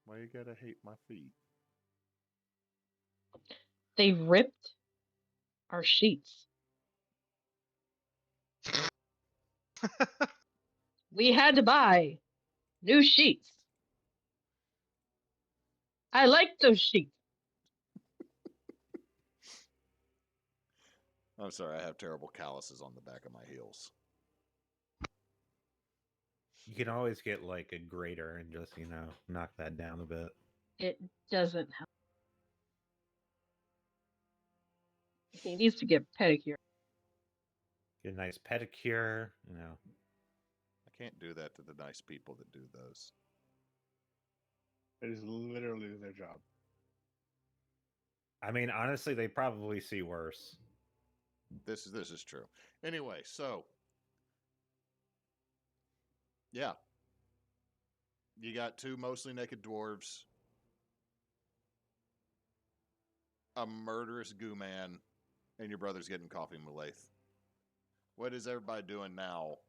Why you gotta hate my feet? They ripped our sheets. We had to buy new sheets. I like those sheets. I'm sorry, I have terrible calluses on the back of my heels. You can always get like a grater and just, knock that down a bit. It doesn't help. He needs to get pedicure. Get a nice pedicure, I can't do that to the nice people that do those. It is literally their job. I mean, honestly, they probably see worse. This is true. Anyway, so yeah, you got 2 mostly naked dwarves, a murderous goo man, and your brother's getting coffee in Malaith. What is everybody doing now?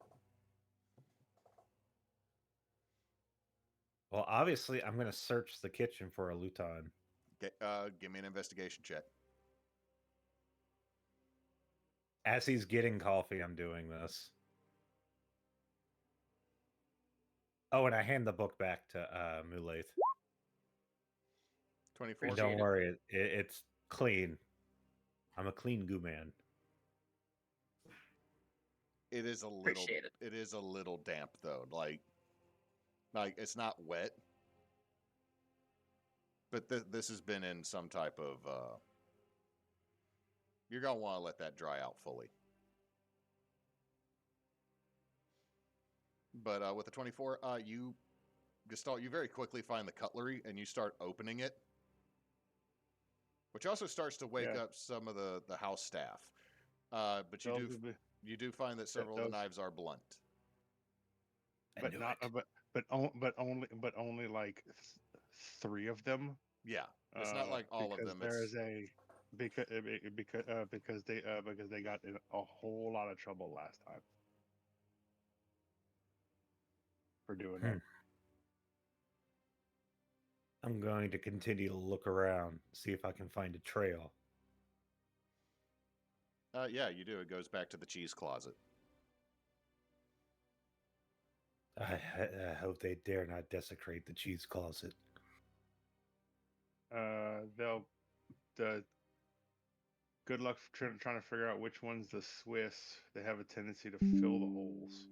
Well, obviously, I'm going to search the kitchen for a Lutin. Give me an investigation check. As he's getting coffee, I'm doing this. Oh, and I hand the book back to Mulaith. 24. Don't worry, it's clean. I'm a clean goo man. It is a little. Appreciate it. It is a little damp though. Like it's not wet, but this has been in some type of. You're gonna want to let that dry out fully. But with the 24, you very quickly find the cutlery and you start opening it, which also starts to wake up some of the house staff. But you do find that several of the knives are blunt. I but knew not it. but only like 3 of them. Yeah, it's not like all of Because them. there It's is a because they got in a whole lot of trouble last time for doing that. I'm going to continue to look around, see if I can find a trail. yeah, you do. It goes back to the cheese closet. I hope they dare not desecrate the cheese closet. They'll the good luck trying to figure out which one's the Swiss. They have a tendency to fill the holes.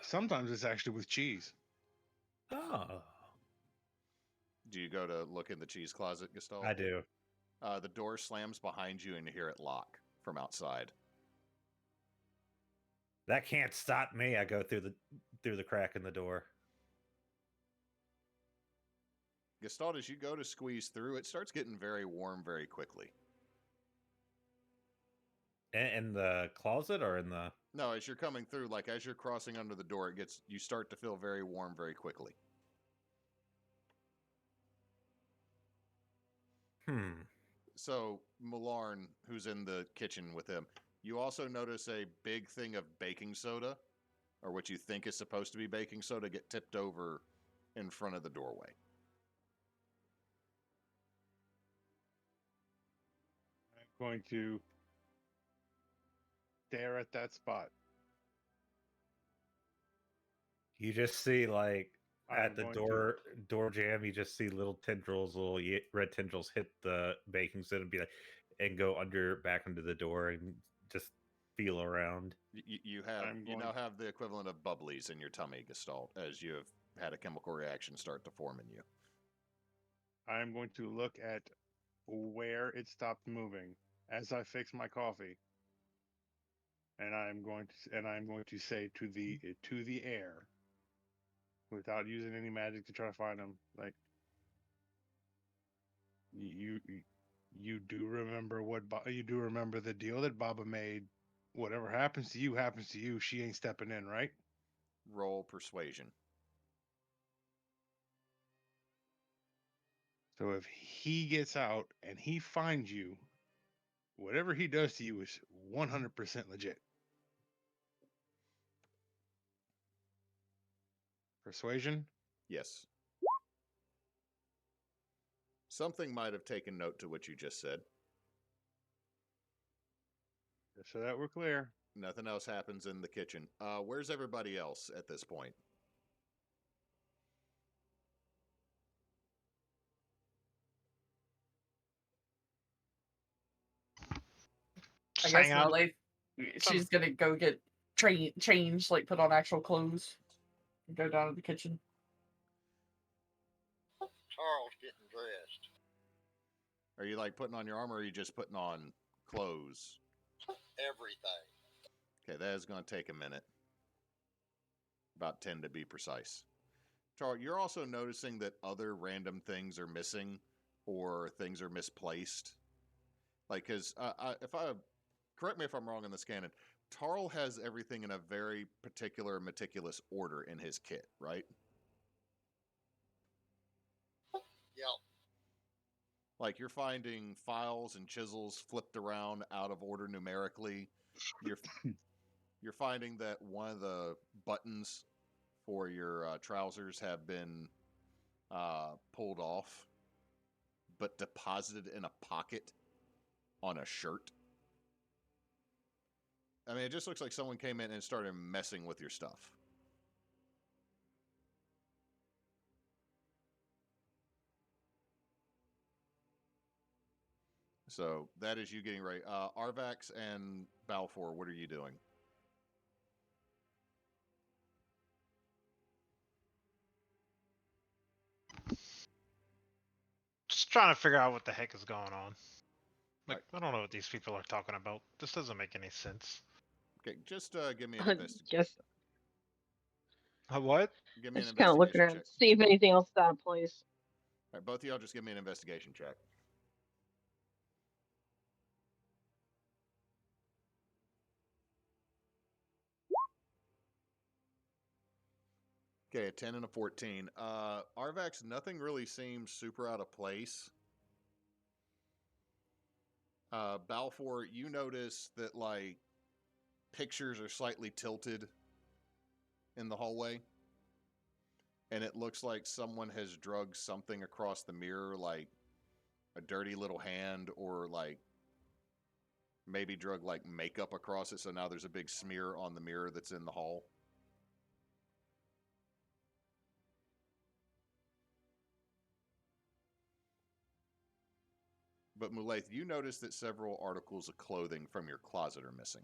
Sometimes it's actually with cheese. Oh, Do you go to look in the cheese closet, Gestalt? I do. The door slams behind you, and you hear it lock from outside. That can't stop me. I go through the crack in the door. Gestalt, as you go to squeeze through, it starts getting very warm very quickly. In the closet or in the? No, as you're coming through, like as you're crossing under the door, you start to feel very warm very quickly. So Millarn, who's in the kitchen with him, you also notice a big thing of baking soda, or what you think is supposed to be baking soda, get tipped over in front of the doorway. I'm going to stare at that spot. You just see like I'm at the going to- door jam. You just see little tendrils, red tendrils hit the baking soda and and go back under the door and just feel around. You now have the equivalent of bubblies in your tummy, Gestalt, as you have had a chemical reaction start to form in you. I'm going to look at where it stopped moving as I fix my coffee, and I'm going to say to the air, without using any magic to try to find them, like, you do remember you do remember the deal that Baba made. Whatever happens to you. She ain't stepping in, right? Roll persuasion. So if he gets out and he finds you, whatever he does to you is 100% legit. Persuasion? Yes. Something might have taken note to what you just said. Just so that we're clear. Nothing else happens in the kitchen. Where's everybody else at this point? I Just guess hang out. she's gonna go get changed, like put on actual clothes, and go down to the kitchen. Charles getting dressed. Are you like putting on your armor, or are you just putting on clothes? Everything. Okay, that is going to take a minute. About 10 to be precise. Charles, you're also noticing that other random things are missing or things are misplaced. Like, because correct me if I'm wrong in this canon, Tarl has everything in a very particular, meticulous order in his kit, right? Yep. Like, you're finding files and chisels flipped around out of order numerically. You're finding that one of the buttons for your trousers have been pulled off, but deposited in a pocket on a shirt. I mean, it just looks like someone came in and started messing with your stuff. So that is you getting ready. Arvax and Balfour, what are you doing? Just trying to figure out what the heck is going on. Like, Right. I don't know what these people are talking about. This doesn't make any sense. Okay, just give me an investigation. Just What? Give me an kind of looking investigation around, check. see if anything else is out of place. All right, both of y'all just give me an investigation check. Okay, a 10 and a 14. Arvax, nothing really seems super out of place. Balfour, you notice that, like, pictures are slightly tilted in the hallway. And it looks like someone has drugged something across the mirror, like a dirty little hand, or, like, maybe drug, like, makeup across it. So now there's a big smear on the mirror that's in the hall. But Mulaith, you notice that several articles of clothing from your closet are missing.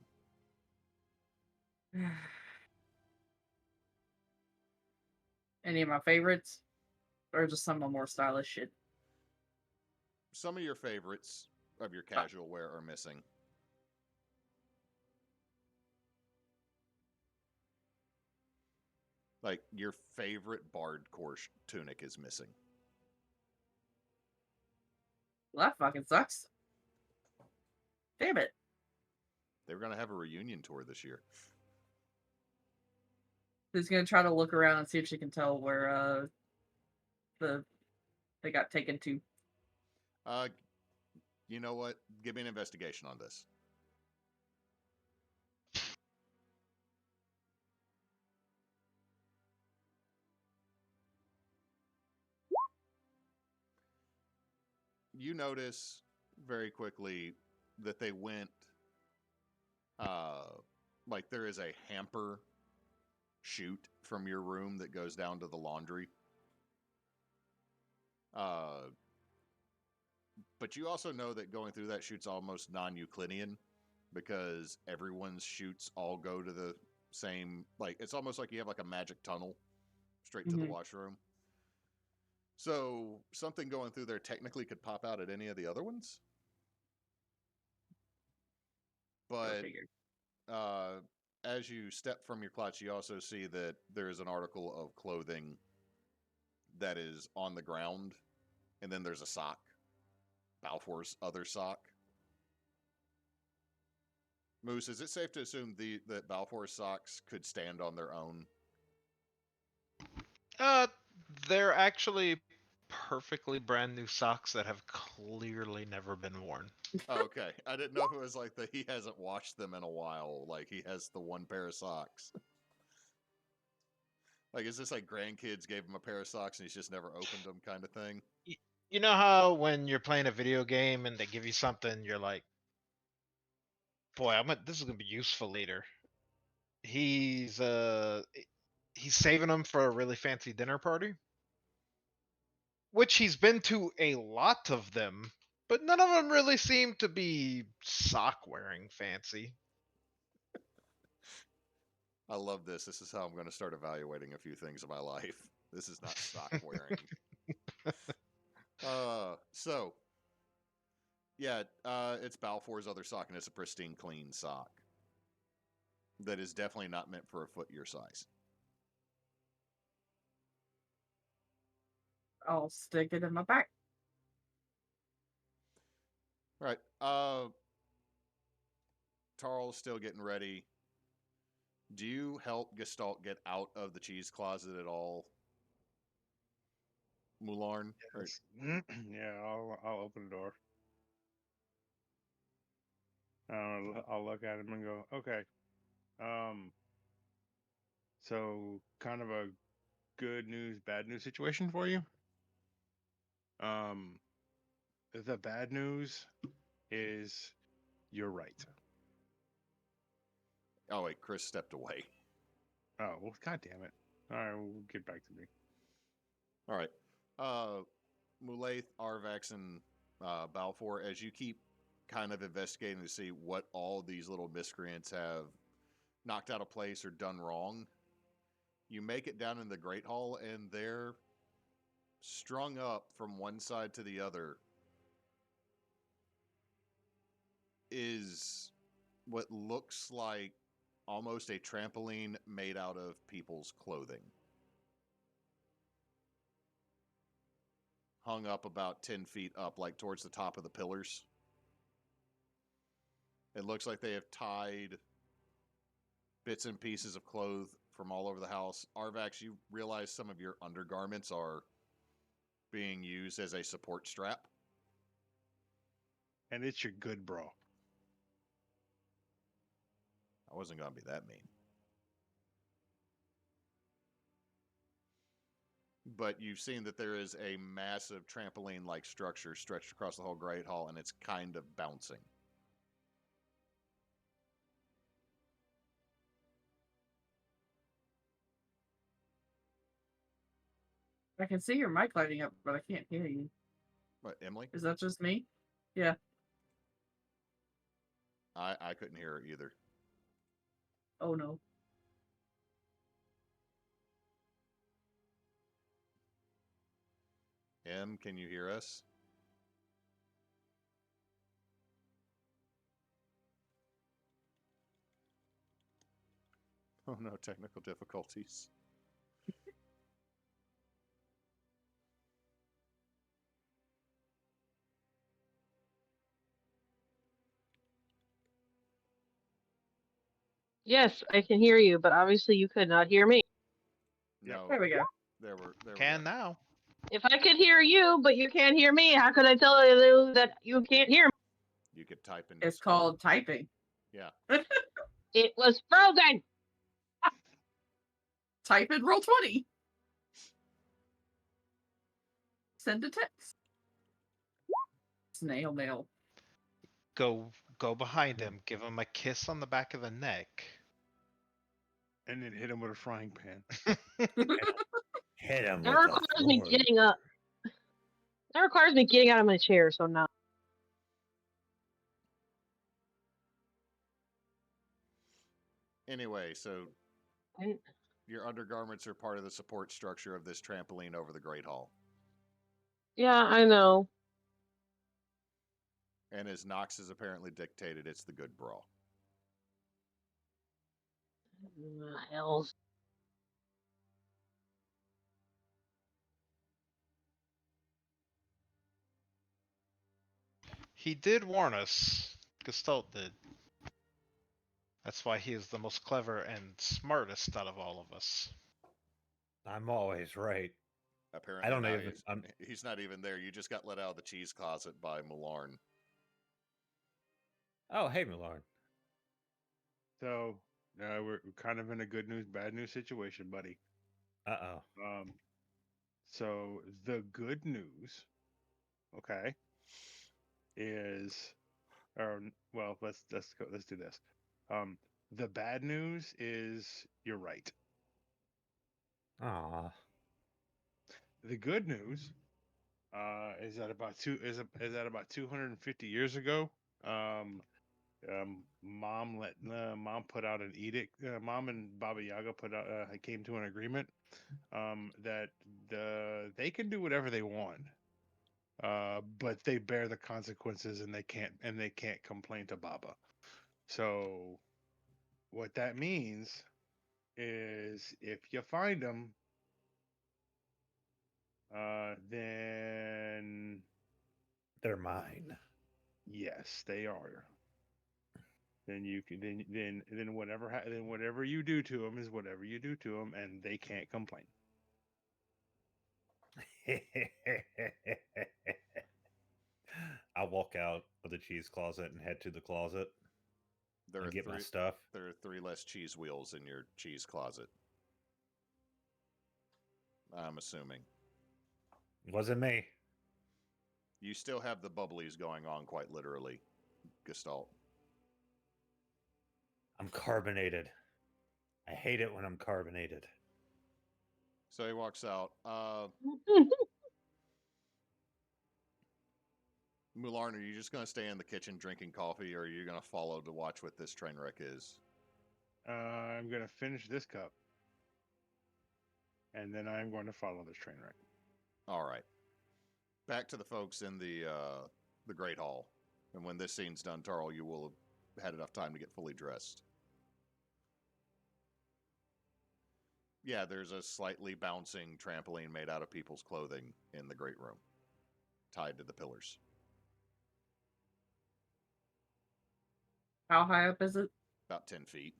Any of my favorites? Or just some of the more stylish shit? Some of your favorites of your casual wear are missing. Like, your favorite bard course tunic is missing. Well, that fucking sucks. Damn it. They were going to have a reunion tour this year. Who's gonna try to look around and see if she can tell where they got taken to? You know what? Give me an investigation on this. You notice very quickly that they went, like, there is a hamper chute from your room that goes down to the laundry. But you also know that going through that chute's almost non-Euclidean, because everyone's chutes all go to the same, like, it's almost like you have like a magic tunnel straight to the washroom. So something going through there technically could pop out at any of the other ones. But as you step from your clutch, you also see that there is an article of clothing that is on the ground, and then there's a sock, Balfour's other sock. Moose, is it safe to assume that Balfour's socks could stand on their own? They're actually perfectly brand new socks that have clearly never been worn. Oh, okay. I didn't know if it was like that he hasn't washed them in a while. Like, he has the one pair of socks. Like, is this like grandkids gave him a pair of socks and he's just never opened them kind of thing? You know how when you're playing a video game and they give you something, you're like, boy, this is gonna be useful later. He's saving them for a really fancy dinner party, which he's been to a lot of them, but none of them really seem to be sock wearing fancy. I love this. This is how I'm going to start evaluating a few things in my life. This is not sock wearing. So, yeah, it's Balfour's other sock, and it's a pristine, clean sock that is definitely not meant for a foot your size. I'll stick it in my back. All right. Tarl's still getting ready. Do you help Gestalt get out of the cheese closet at all, Mularn? Yes. Yeah, I'll open the door. I'll look at him and go, okay. So kind of a good news, bad news situation for you. The bad news is you're right. Oh, wait, Chris stepped away. Oh, well, God damn it. All right, we'll get back to me. All right. Mulaith, Arvax, and Balfour, as you keep kind of investigating to see what all these little miscreants have knocked out of place or done wrong, you make it down in the Great Hall, and they're strung up from one side to the other is what looks like almost a trampoline made out of people's clothing. Hung up about 10 feet up, like towards the top of the pillars. It looks like they have tied bits and pieces of from all over the house. Arvax, you realize some of your undergarments are being used as a support strap. And it's your good bro. I wasn't going to be that mean. But you've seen that there is a massive trampoline-like structure stretched across the whole Great Hall, and it's kind of bouncing. I can see your mic lighting up, but I can't hear you. What, Emily? Is that just me? Yeah. I couldn't hear her either. Oh no. Em, can you hear us? Oh no, technical difficulties. Yes, I can hear you, but obviously you could not hear me. No, There we go. there we Can go. now. If I could hear you, but you can't hear me, how could I tell you that you can't hear me? You could type in. It's Discord. called typing. Yeah. It was frozen. Type in roll 20. Send a text. Snail mail. Go behind him, give him a kiss on the back of the neck. And then hit him with a frying pan. Hit him That with requires me getting up. That requires me getting out of my chair, so no. Anyway, so I- your undergarments are part of the support structure of this trampoline over the Great Hall. Yeah, I know. And as Nox has apparently dictated, it's the good bra. Hells. He did warn us. Gestalt did. That's why he is the most clever and smartest out of all of us. I'm always right. Apparently, I don't not even. he's not even there. You just got let out of the cheese closet by Mularn. Oh, hey, Mularn. So we're kind of in a good news, bad news situation, buddy. Uh-oh. So the good news, okay, is, or well, let's go. Let's do this. The bad news is you're right. Aw. The good news is that about 250 years ago, mom put out an edict. Mom and Baba Yaga came to an agreement that they can do whatever they want, but they bear the consequences, and they can't complain to Baba. So what that means is if you find them, then They're mine. yes, they are. Then you can then whatever you do to them is whatever you do to them, and they can't complain. I'll walk out of the cheese closet and head to the closet There and are get my three. stuff. There are 3 less cheese wheels in your cheese closet. I'm assuming. Wasn't me. You still have the bubblies going on, quite literally, Gestalt. I'm carbonated. I hate it when I'm carbonated. So he walks out. Mularn, are you just going to stay in the kitchen drinking coffee, or are you going to follow to watch what this train wreck is? I'm gonna finish this cup, and then I'm going to follow this train wreck. All right. Back to the folks in the Great Hall. And when this scene's done, Tarl, you will have had enough time to get fully dressed. Yeah, there's a slightly bouncing trampoline made out of people's clothing in the great room, tied to the pillars. How high up is it? About 10 feet.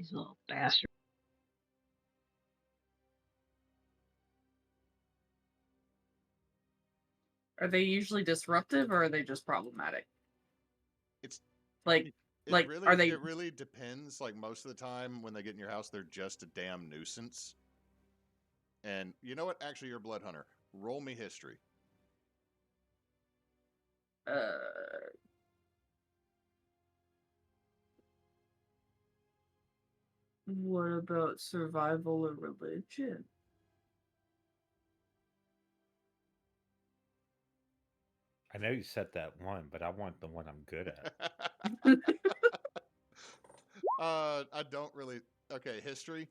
These little bastards. Are they usually disruptive or are they just problematic? It's Like, it are they? really depends. Like most of the time when they get in your house, they're just a damn nuisance. And you know what? Actually, you're a blood hunter. Roll me history. What about survival or religion? I know you said that one, but I want the one I'm good at. I don't really. Okay, history.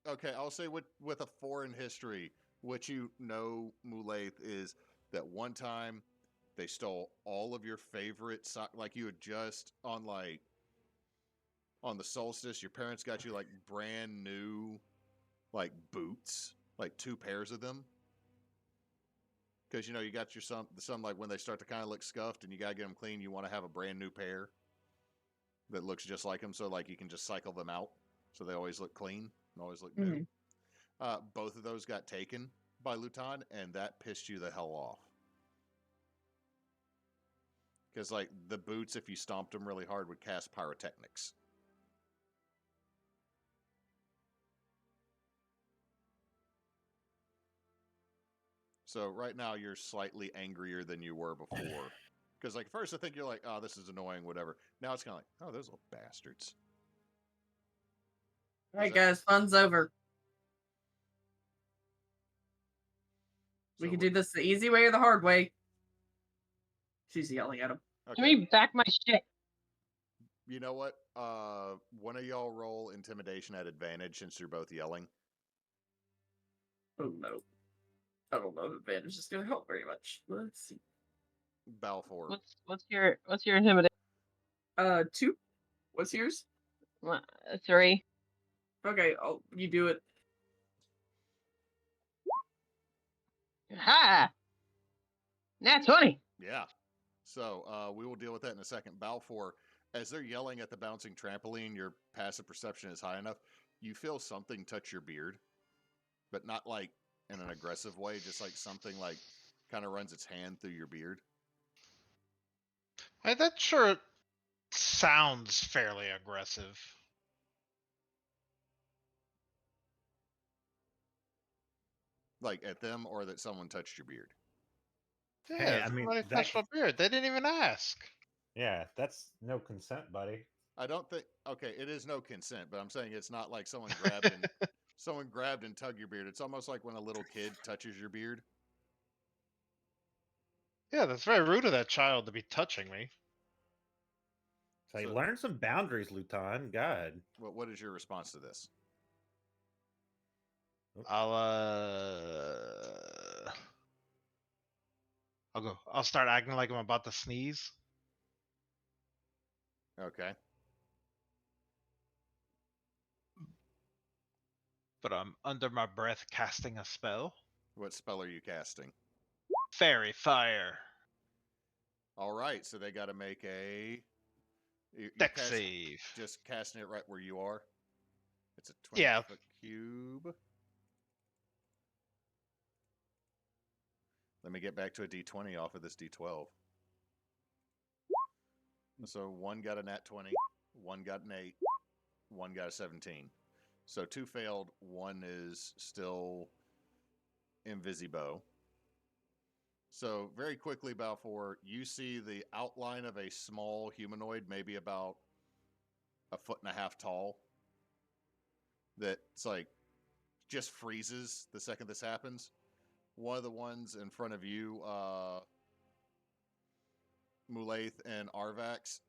Okay, I'll say with a 4 in history, what you know, Mulaith, is that one time they stole all of your favorite like you had just on the solstice, your parents got you like brand new like boots, like 2 pairs of them. Because you got your some like when they start to kind of look scuffed and you gotta get them clean, you want to have a brand new pair that looks just like them, so like you can just cycle them out, so they always look clean and always look new. Both of those got taken by Lutin, and that pissed you the hell off. Because like the boots, if you stomped them really hard, would cast pyrotechnics. So right now you're slightly angrier than you were before. Because like first I think you're like, oh, this is annoying, whatever. Now it's kind of like, oh, those little bastards. All right, guys, fun's over. We can do this the easy way or the hard way. She's yelling at him. Let me back my shit. You know what? One of y'all roll intimidation at advantage since you're both yelling. Oh no. I don't know if advantage is going to help very much. Let's see. Balfour. What's your intimidation? 2. What's yours? 3. Okay, you do it. Ha! Nat 20. Yeah. So we will deal with that in a second. Balfour, as they're yelling at the bouncing trampoline, your passive perception is high enough. You feel something touch your beard, but not like in an aggressive way, just like something like kind of runs its hand through your beard. That sure sounds fairly aggressive. Like at them, or that someone touched your beard? Yeah, Hey, I mean, somebody touched my beard. They didn't even ask. Yeah, that's no consent, buddy. I don't think. Okay, it is no consent, but I'm saying it's not like someone grabbed and tugged your beard. It's almost like when a little kid touches your beard. Yeah, that's very rude of that child to be touching me. So learn some boundaries, Lutin. God. What is your response to this? I'll start acting like I'm about to sneeze. Okay. But I'm under my breath casting a spell. What spell are you casting? Fairy fire. All right, so they got to make a dex save. Just casting it right where you are. It's a 20-foot cube. Let me get back to a D20 off of this D12. So 1 got a nat 20, 1 got an 8, 1 got a 17. So 2 failed, 1 is still invisibo. So very quickly, Balfour, you see the outline of a small humanoid, maybe about 1.5 feet tall, that's like just freezes the second this happens. One of the ones in front of you, Mulaith and Arvax,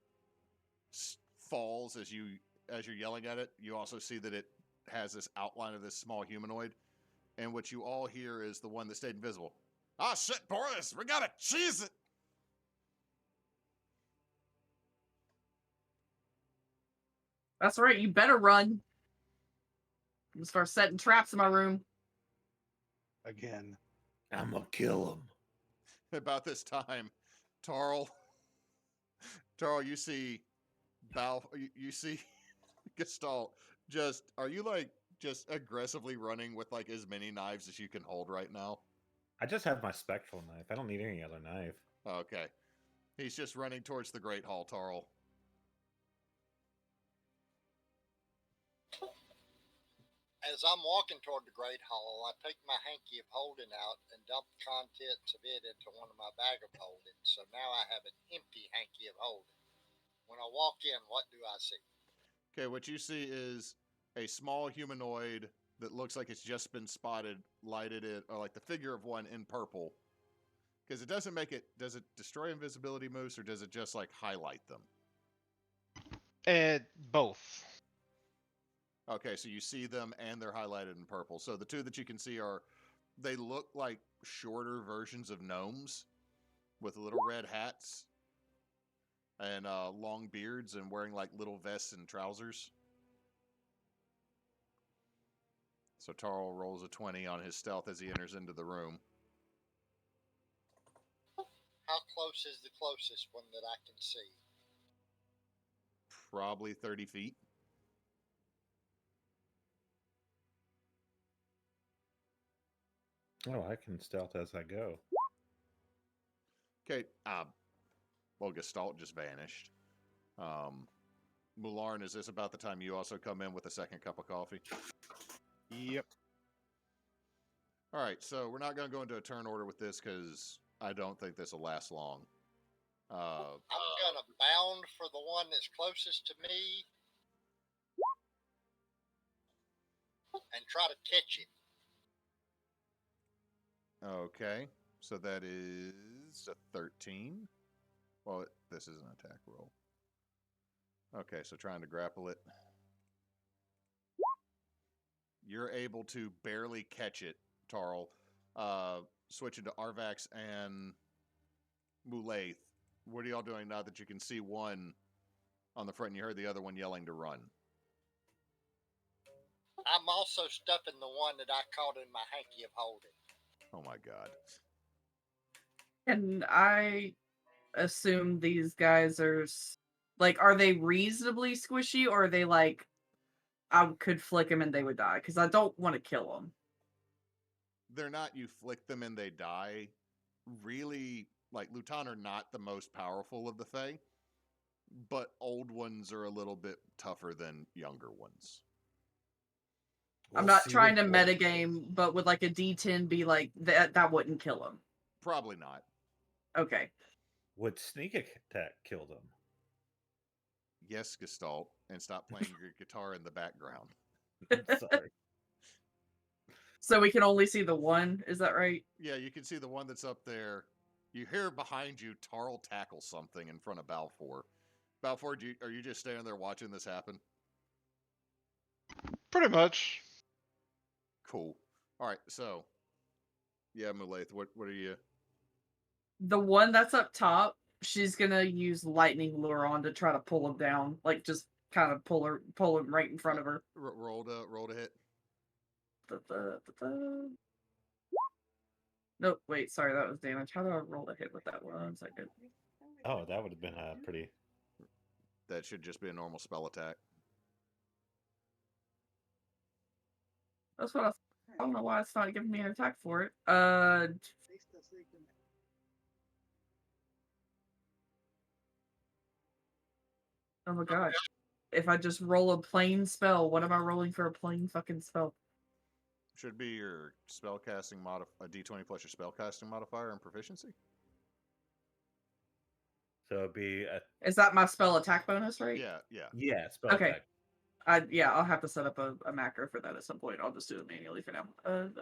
falls as you're yelling at it. You also see that it has this outline of this small humanoid, and what you all hear is the one that stayed invisible. Ah, shit, boys, we gotta cheese it. That's right, you better run. I'm gonna start setting traps in my room. Again. I'm gonna kill him. About this time, Tarl, you see Gestalt, are you like just aggressively running with like as many knives as you can hold right now? I just have my spectral knife. I don't need any other knife. Okay. He's just running towards the Great Hall, Tarl. As I'm walking toward the Great Hall, I take my hanky of holding out and dump the contents of it into one of my bag of holding. So now I have an empty hanky of holding. When I walk in, what do I see? Okay, what you see is a small humanoid that looks like it's just been spotted, lighted it, or like the figure of one in purple. Because it doesn't make it, does it destroy invisibility moves or does it just like highlight them? Both. Okay, so you see them and they're highlighted in purple. So the two that you can see are, they look like shorter versions of gnomes with little red hats and long beards and wearing like little vests and trousers. So Tarl rolls a 20 on his stealth as he enters into the room. How close is the closest one that I can see? Probably 30 feet. Oh, I can stealth as I go. Okay, well, Gestalt just vanished. Mularn, is this about the time you also come in with a second cup of coffee? Yep. All right, so we're not going to go into a turn order with this because I don't think this will last long. I'm gonna bound for the one that's closest to me and try to catch him. Okay, so that is a 13. Well, this is an attack roll. Okay, so trying to grapple it. You're able to barely catch it, Tarl. Switching to Arvax and Mulaith. What are y'all doing now that you can see one on the front and you heard the other one yelling to run? I'm also stuffing the one that I caught in my hanky of holding. Oh my god. And I assume these guys are like, are they reasonably squishy, or are they like, I could flick them and they would die? Because I don't want to kill them. They're not you flick them and they die. Really, like, Lutin are not the most powerful of the Fae, but old ones are a little bit tougher than younger ones. I'm not trying to metagame, but would like a D10 be like, that wouldn't kill him? Probably not. Okay. Would sneak attack kill them? Yes, Gestalt, and stop playing your guitar in the background. I'm sorry. So we can only see the one, is that right? Yeah, you can see the one that's up there. You hear behind you Tarl tackle something in front of Balfour. Balfour, are you just standing there watching this happen? Pretty much. Cool. All right, so yeah, Mulaith, what are you? The one that's up top, she's gonna use lightning lure on to try to pull him down, like just kind of pull him right in front of her. Roll to hit. Nope, wait, sorry, that was damage. How do I roll to hit with that one? 1 second. Oh, that would have been a pretty. That should just be a normal spell attack. That's what I don't know why it's not giving me an attack for it. Oh my gosh. If I just roll a plain spell, what am I rolling for a plain fucking spell? Should be your spellcasting a D20 plus your spellcasting modifier and proficiency. So it'd be a. Is that my spell attack bonus, right? Yeah, spell Okay. attack. I'll have to set up a macro for that at some point. I'll just do it manually for now. Plus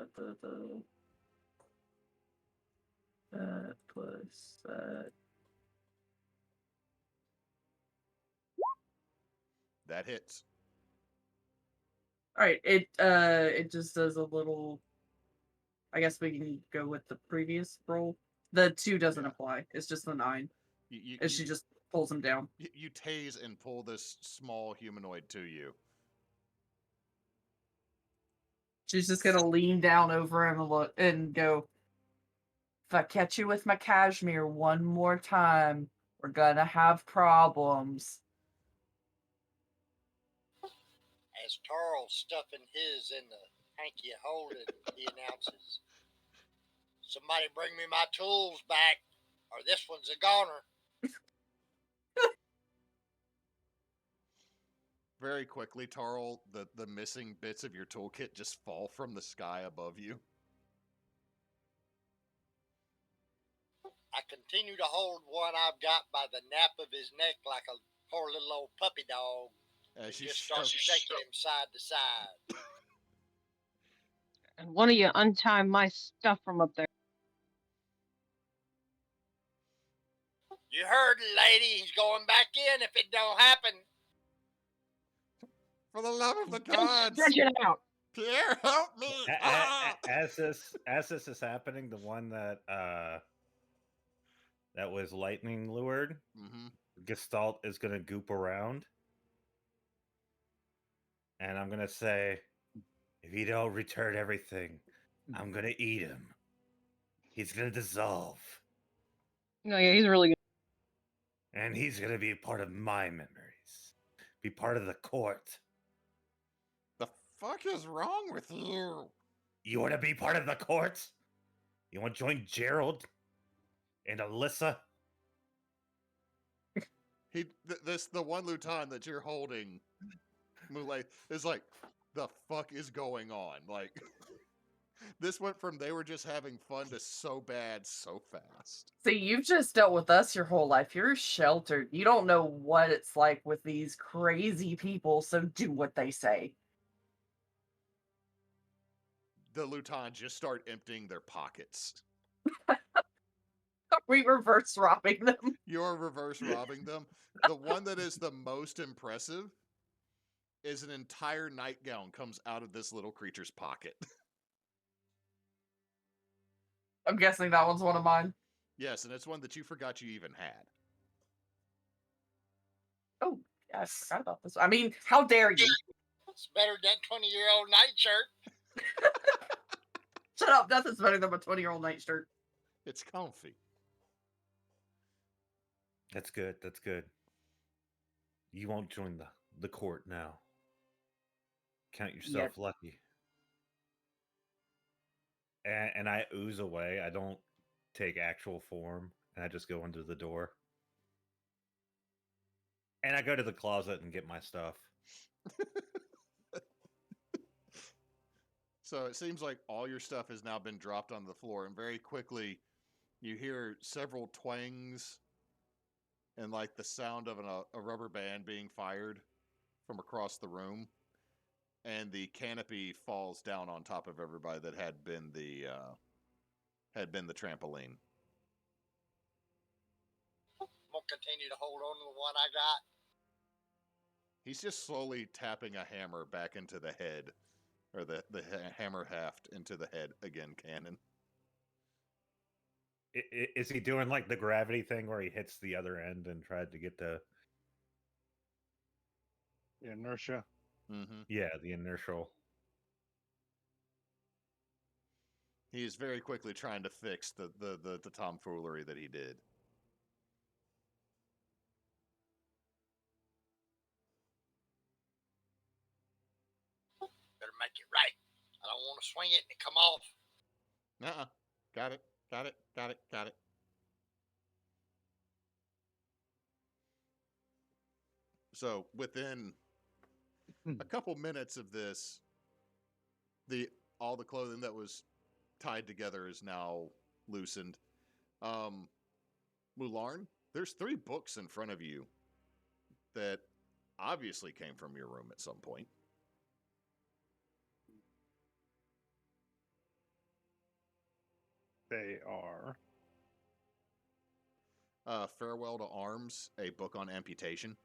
that. That hits. All right, it just does a little. I guess we can go with the previous roll. The 2 doesn't apply. It's just the 9. And she just pulls him down. You tase and pull this small humanoid to you. She's just gonna lean down over him and look and go, if I catch you with my cashmere one more time, we're gonna have problems. As Tarl's stuffing his in the hanky of holding, he announces, "Somebody bring me my tools back, or this one's a goner." Very quickly, Tarl, the missing bits of your toolkit just fall from the sky above you. I continue to hold one I've got by the nape of his neck like a poor little old puppy dog. As you Just start shaking him side to side. And one of you untie my stuff from up there. You heard it, lady. He's going back in if it don't happen. For the love of the Don't gods, stretch it out. Pierre, help me! As this is happening, the one that was lightning lured, Gestalt is gonna goop around, and I'm gonna say, if you don't return everything, I'm gonna eat him. He's gonna dissolve. No, yeah, he's really good. And he's gonna be part of my memories. Be part of the court. The fuck is wrong with you? You wanna be part of the court? You wanna join Gerald and Alyssa? The one Lutin that you're holding, Moulay, is like, the fuck is going on? Like, this went from they were just having fun to so bad so fast. See, you've just dealt with us your whole life. You're sheltered. You don't know what it's like with these crazy people, so do what they say. The Lutin just start emptying their pockets. We reverse robbing them. You're reverse robbing them. The one that is the most impressive is an entire nightgown comes out of this little creature's pocket. I'm guessing that one's one of mine. Yes, and it's one that you forgot you even had. Oh, yeah, I forgot about this. I mean, how dare you? It's better than 20-year-old nightshirt. Shut up. Nothing's better than a 20-year-old nightshirt. It's comfy. That's good. That's good. You won't join the court now. Count yourself lucky. And I ooze away. I don't take actual form, and I just go under the door. And I go to the closet and get my stuff. So it seems like all your stuff has now been dropped on the floor, and very quickly you hear several twangs and like the sound of a rubber band being fired from across the room, and the canopy falls down on top of everybody that had been the trampoline. I'm gonna continue to hold on to the one I got. He's just slowly tapping a hammer back into the head, or the hammer haft into the head again, Cannon. Is he doing like the gravity thing where he hits the other end and tried to get the inertia? Mm-hmm. Yeah, the inertial. He is very quickly trying to fix the tomfoolery that he did. Better make it right. I don't want to swing it and it come off. Uh-uh. Got it. Got it. Got it. Got it. So within a couple minutes of this, all the clothing that was tied together is now loosened. Mularn, there's 3 books in front of you that obviously came from your room at some point. They are Farewell to Arms, a book on amputation.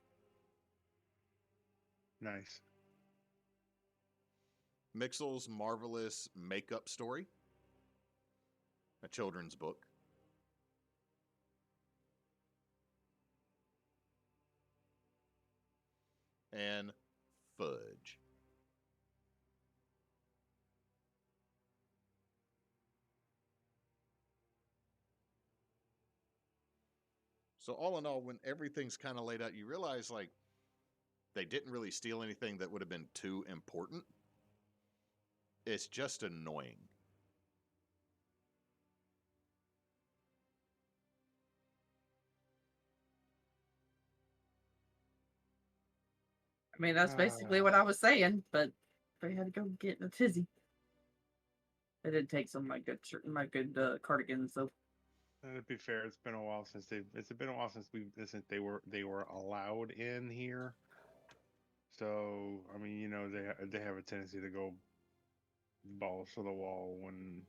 nice. Mixel's Marvelous Makeup Story, a children's book. And Fudge. So all in all, when everything's kind of laid out, you realize, like, They didn't really steal anything that would have been too important. It's just annoying. I mean, that's basically what I was saying, but they had to go get in a tizzy. They did take some of my good cardigans, though. To be fair, it's been a while since they were allowed in here. So I mean, you know, they have a tendency to go balls to the wall when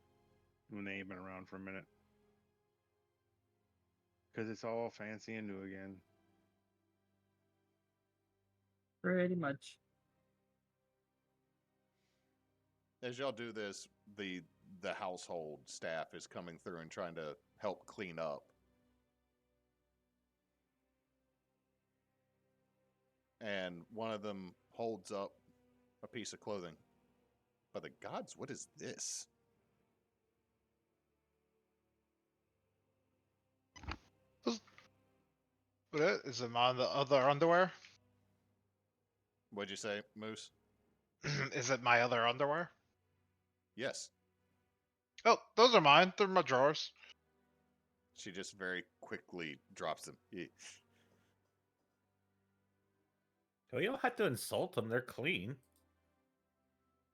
they ain't been around for a minute, because it's all fancy and new again. Pretty much. As y'all do this, the household staff is coming through and trying to help clean up. And one of them holds up a piece of clothing. By the gods, what is this? What is it? On the other underwear? What'd you say, Moose? Is it my other underwear? Yes. Oh, those are mine. They're in my drawers. She just very quickly drops them. Well, you don't have to insult them. They're clean.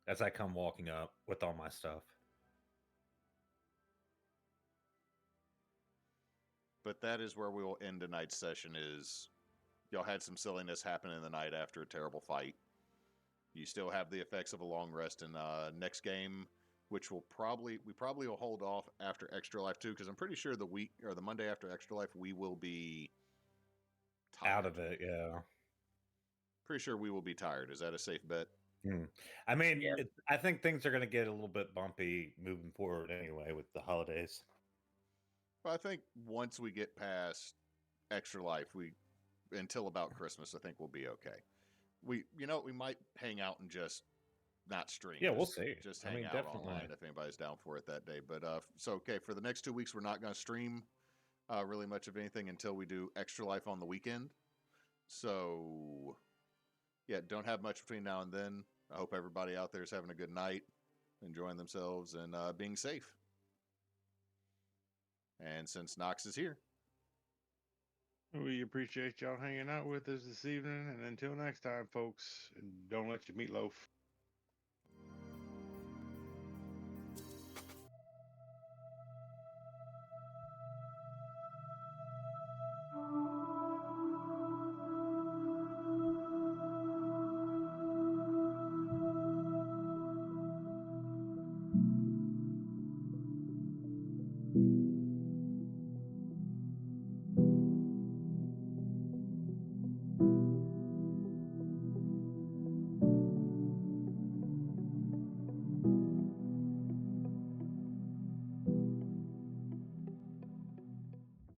As I come walking up with all my stuff. But that is where we will end tonight's session. Is y'all had some silliness happen in the night after a terrible fight. You still have the effects of a long rest in next game, which we probably will hold off after Extra Life 2, because I'm pretty sure the week or the Monday after Extra Life we will be tired. Out of it, yeah. Pretty sure we will be tired. Is that a safe bet? I mean, Yeah. I think things are going to get a little bit bumpy moving forward anyway with the holidays. Well, I think once we get past Extra Life, until about Christmas, I think we'll be okay. We might hang out and just not stream. Yeah, we'll see. Just hang out online if anybody's down for it that day. But so okay, for the next 2 weeks, we're not going to stream really much of anything until we do Extra Life on the weekend. So yeah, don't have much between now and then. I hope everybody out there is having a good night, enjoying themselves, and being safe. And since Knox is here, we appreciate y'all hanging out with us this evening. And until next time, folks, don't let your meatloaf.